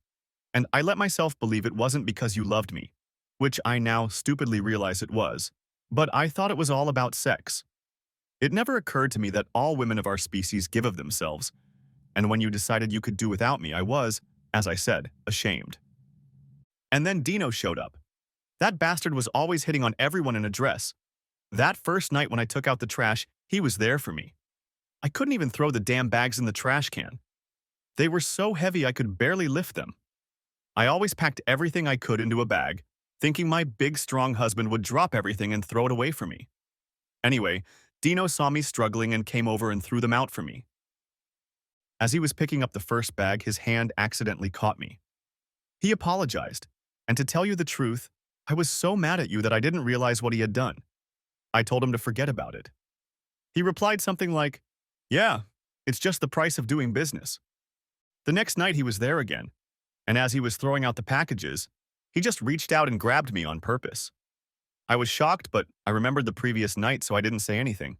And I let myself believe it wasn't because you loved me, which I now stupidly realize it was, but I thought it was all about sex. It never occurred to me that all women of our species give of themselves, and when you decided you could do without me, I was, as I said, ashamed. And then Dino showed up. That bastard was always hitting on everyone in a dress. That first night when I took out the trash, he was there for me. I couldn't even throw the damn bags in the trash can. They were so heavy I could barely lift them. I always packed everything I could into a bag, thinking my big, strong husband would drop everything and throw it away from me. Anyway, Dino saw me struggling and came over and threw them out for me. As he was picking up the first bag, his hand accidentally caught me. He apologized, and to tell you the truth, I was so mad at you that I didn't realize what he had done. I told him to forget about it. He replied something like, "Yeah, it's just the price of doing business." The next night he was there again, and as he was throwing out the packages, he just reached out and grabbed me on purpose. I was shocked, but I remembered the previous night, so I didn't say anything.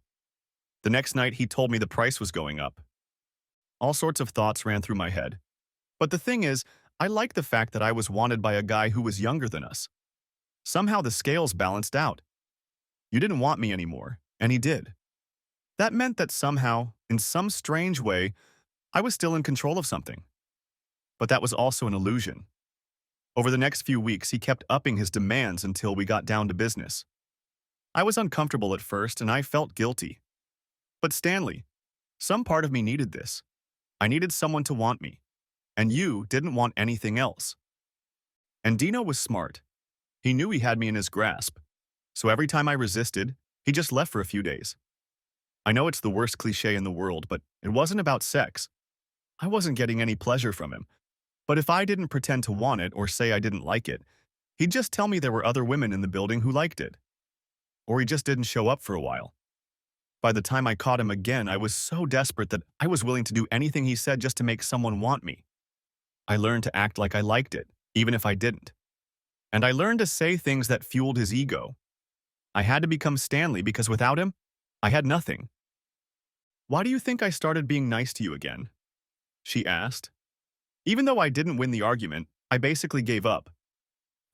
The next night he told me the price was going up. All sorts of thoughts ran through my head. But the thing is, I liked the fact that I was wanted by a guy who was younger than us. Somehow the scales balanced out. You didn't want me anymore, and he did. That meant that somehow, in some strange way, I was still in control of something. But that was also an illusion. Over the next few weeks, he kept upping his demands until we got down to business. I was uncomfortable at first, and I felt guilty. But Stanley, some part of me needed this. I needed someone to want me, and you didn't want anything else. And Dino was smart. He knew he had me in his grasp, so every time I resisted, he just left for a few days. I know it's the worst cliche in the world, but it wasn't about sex. I wasn't getting any pleasure from him. But if I didn't pretend to want it or say I didn't like it, he'd just tell me there were other women in the building who liked it. Or he just didn't show up for a while. By the time I caught him again, I was so desperate that I was willing to do anything he said just to make someone want me. I learned to act like I liked it, even if I didn't. And I learned to say things that fueled his ego. I had to become Stanley because without him, I had nothing. "Why do you think I started being nice to you again?" she asked. Even though I didn't win the argument, I basically gave up.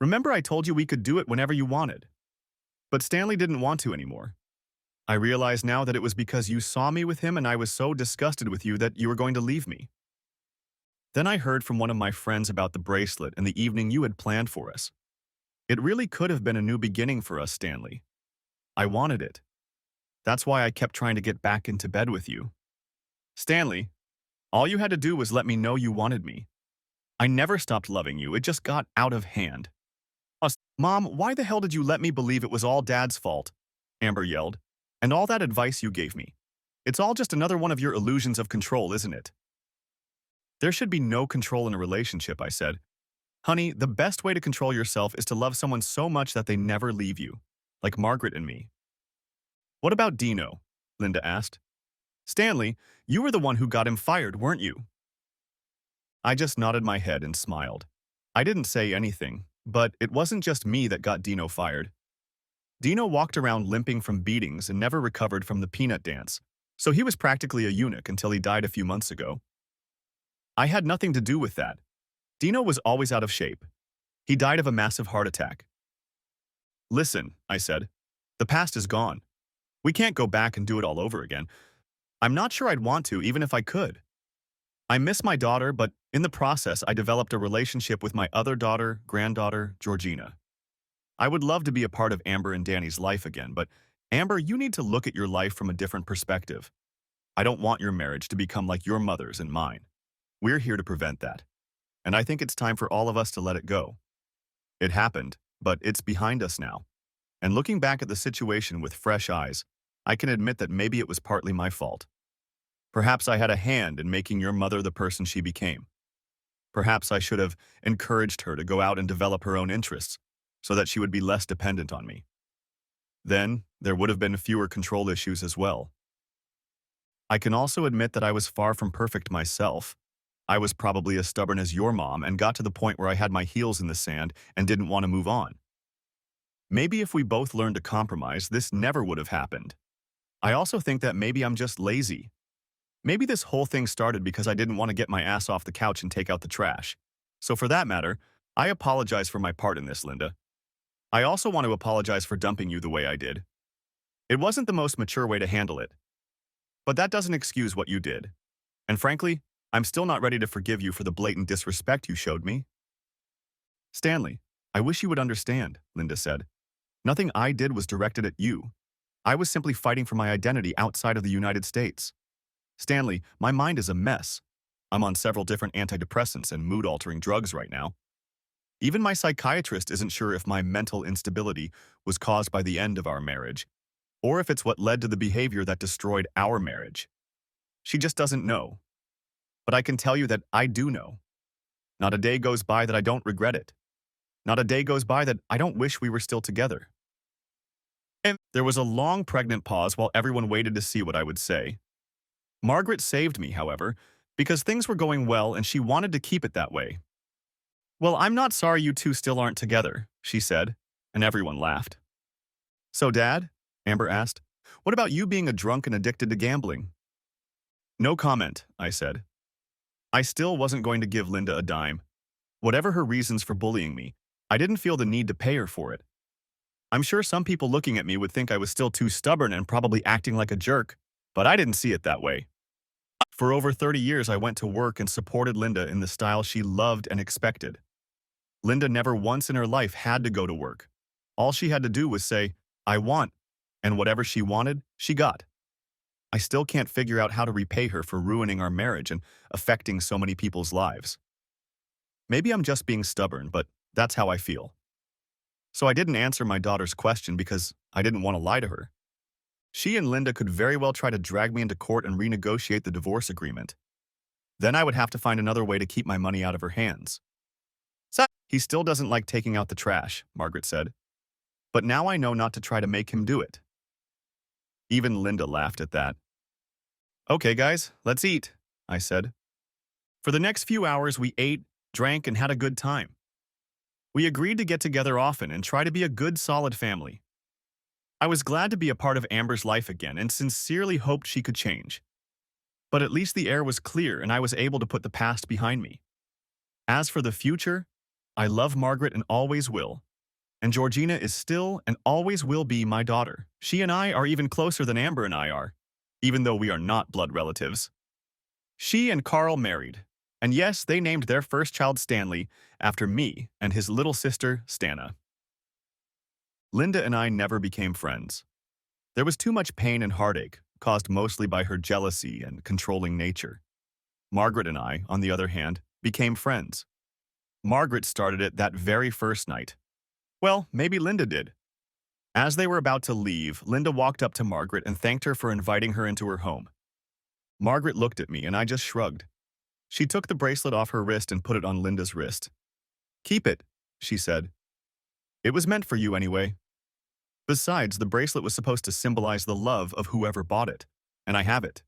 Remember I told you we could do it whenever you wanted. But Stanley didn't want to anymore. I realize now that it was because you saw me with him and I was so disgusted with you that you were going to leave me. Then I heard from one of my friends about the bracelet and the evening you had planned for us. It really could have been a new beginning for us, Stanley. I wanted it. That's why I kept trying to get back into bed with you. Stanley, all you had to do was let me know you wanted me. I never stopped loving you, it just got out of hand. Mom, why the hell did you let me believe it was all Dad's fault? Amber yelled. And all that advice you gave me. It's all just another one of your illusions of control, isn't it? There should be no control in a relationship, I said. Honey, the best way to control yourself is to love someone so much that they never leave you, like Margaret and me. What about Dino? Linda asked. Stanley, you were the one who got him fired, weren't you? I just nodded my head and smiled. I didn't say anything, but it wasn't just me that got Dino fired. Dino walked around limping from beatings and never recovered from the peanut dance, so he was practically a eunuch until he died a few months ago. I had nothing to do with that. Dino was always out of shape. He died of a massive heart attack. Listen, I said, the past is gone. We can't go back and do it all over again. I'm not sure I'd want to, even if I could. I miss my daughter, but in the process, I developed a relationship with my other daughter, granddaughter, Georgina. I would love to be a part of Amber and Danny's life again, but Amber, you need to look at your life from a different perspective. I don't want your marriage to become like your mother's and mine. We're here to prevent that. And I think it's time for all of us to let it go. It happened, but it's behind us now. And looking back at the situation with fresh eyes, I can admit that maybe it was partly my fault. Perhaps I had a hand in making your mother the person she became. Perhaps I should have encouraged her to go out and develop her own interests, so that she would be less dependent on me. Then, there would have been fewer control issues as well. I can also admit that I was far from perfect myself. I was probably as stubborn as your mom and got to the point where I had my heels in the sand and didn't want to move on. Maybe if we both learned to compromise, this never would have happened. I also think that maybe I'm just lazy. Maybe this whole thing started because I didn't want to get my ass off the couch and take out the trash. So for that matter, I apologize for my part in this, Linda. I also want to apologize for dumping you the way I did. It wasn't the most mature way to handle it. But that doesn't excuse what you did. And frankly, I'm still not ready to forgive you for the blatant disrespect you showed me. Stanley, I wish you would understand, Linda said. Nothing I did was directed at you. I was simply fighting for my identity outside of the United States. Stanley, my mind is a mess. I'm on several different antidepressants and mood-altering drugs right now. Even my psychiatrist isn't sure if my mental instability was caused by the end of our marriage, or if it's what led to the behavior that destroyed our marriage. She just doesn't know. But I can tell you that I do know. Not a day goes by that I don't regret it. Not a day goes by that I don't wish we were still together. And there was a long pregnant pause while everyone waited to see what I would say. Margaret saved me, however, because things were going well and she wanted to keep it that way. Well, I'm not sorry you two still aren't together, she said, and everyone laughed. So, Dad? Amber asked. What about you being a drunk and addicted to gambling? No comment, I said. I still wasn't going to give Linda a dime. Whatever her reasons for bullying me, I didn't feel the need to pay her for it. I'm sure some people looking at me would think I was still too stubborn and probably acting like a jerk, but I didn't see it that way. For over 30 years, I went to work and supported Linda in the style she loved and expected. Linda never once in her life had to go to work. All she had to do was say, I want, and whatever she wanted, she got. I still can't figure out how to repay her for ruining our marriage and affecting so many people's lives. Maybe I'm just being stubborn, but that's how I feel. So I didn't answer my daughter's question because I didn't want to lie to her. She and Linda could very well try to drag me into court and renegotiate the divorce agreement. Then I would have to find another way to keep my money out of her hands. He still doesn't like taking out the trash, Margaret said. But now I know not to try to make him do it. Even Linda laughed at that. Okay, guys, let's eat, I said. For the next few hours, we ate, drank, and had a good time. We agreed to get together often and try to be a good, solid family. I was glad to be a part of Amber's life again and sincerely hoped she could change. But at least the air was clear and I was able to put the past behind me. As for the future, I love Margaret and always will. And Georgina is still and always will be my daughter. She and I are even closer than Amber and I are, even though we are not blood relatives. She and Carl married, and yes, they named their first child Stanley after me and his little sister, Stana. Linda and I never became friends. There was too much pain and heartache, caused mostly by her jealousy and controlling nature. Margaret and I, on the other hand, became friends. Margaret started it that very first night. Well, maybe Linda did. As they were about to leave, Linda walked up to Margaret and thanked her for inviting her into her home. Margaret looked at me and I just shrugged. She took the bracelet off her wrist and put it on Linda's wrist. "Keep it," she said. "It was meant for you anyway." Besides, the bracelet was supposed to symbolize the love of whoever bought it, and I have it.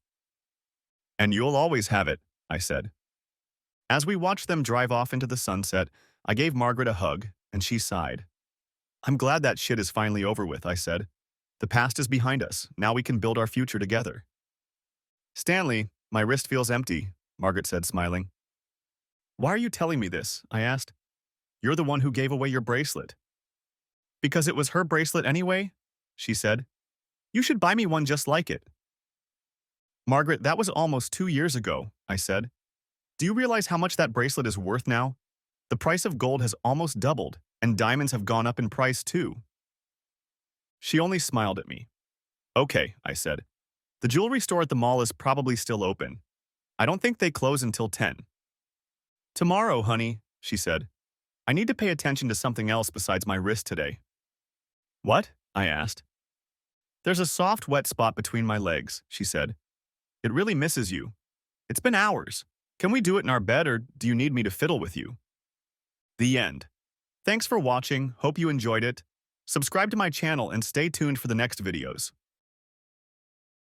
"And you'll always have it," I said. As we watched them drive off into the sunset, I gave Margaret a hug, and she sighed. "I'm glad that shit is finally over with," I said. "The past is behind us. Now we can build our future together." "Stanley, my wrist feels empty," Margaret said, smiling. "Why are you telling me this?" I asked. "You're the one who gave away your bracelet." "Because it was her bracelet anyway," she said. "You should buy me one just like it." "Margaret, that was almost 2 years ago," I said. "Do you realize how much that bracelet is worth now? The price of gold has almost doubled, and diamonds have gone up in price too." She only smiled at me. "Okay," I said. "The jewelry store at the mall is probably still open. I don't think they close until 10. "Tomorrow, honey," she said. "I need to pay attention to something else besides my wrist today." "What?" I asked. "There's a soft, wet spot between my legs," she said. "It really misses you. It's been hours. Can we do it in our bed, or do you need me to fiddle with you?" The end. Thanks for watching. Hope you enjoyed it. Subscribe to my channel and stay tuned for the next videos.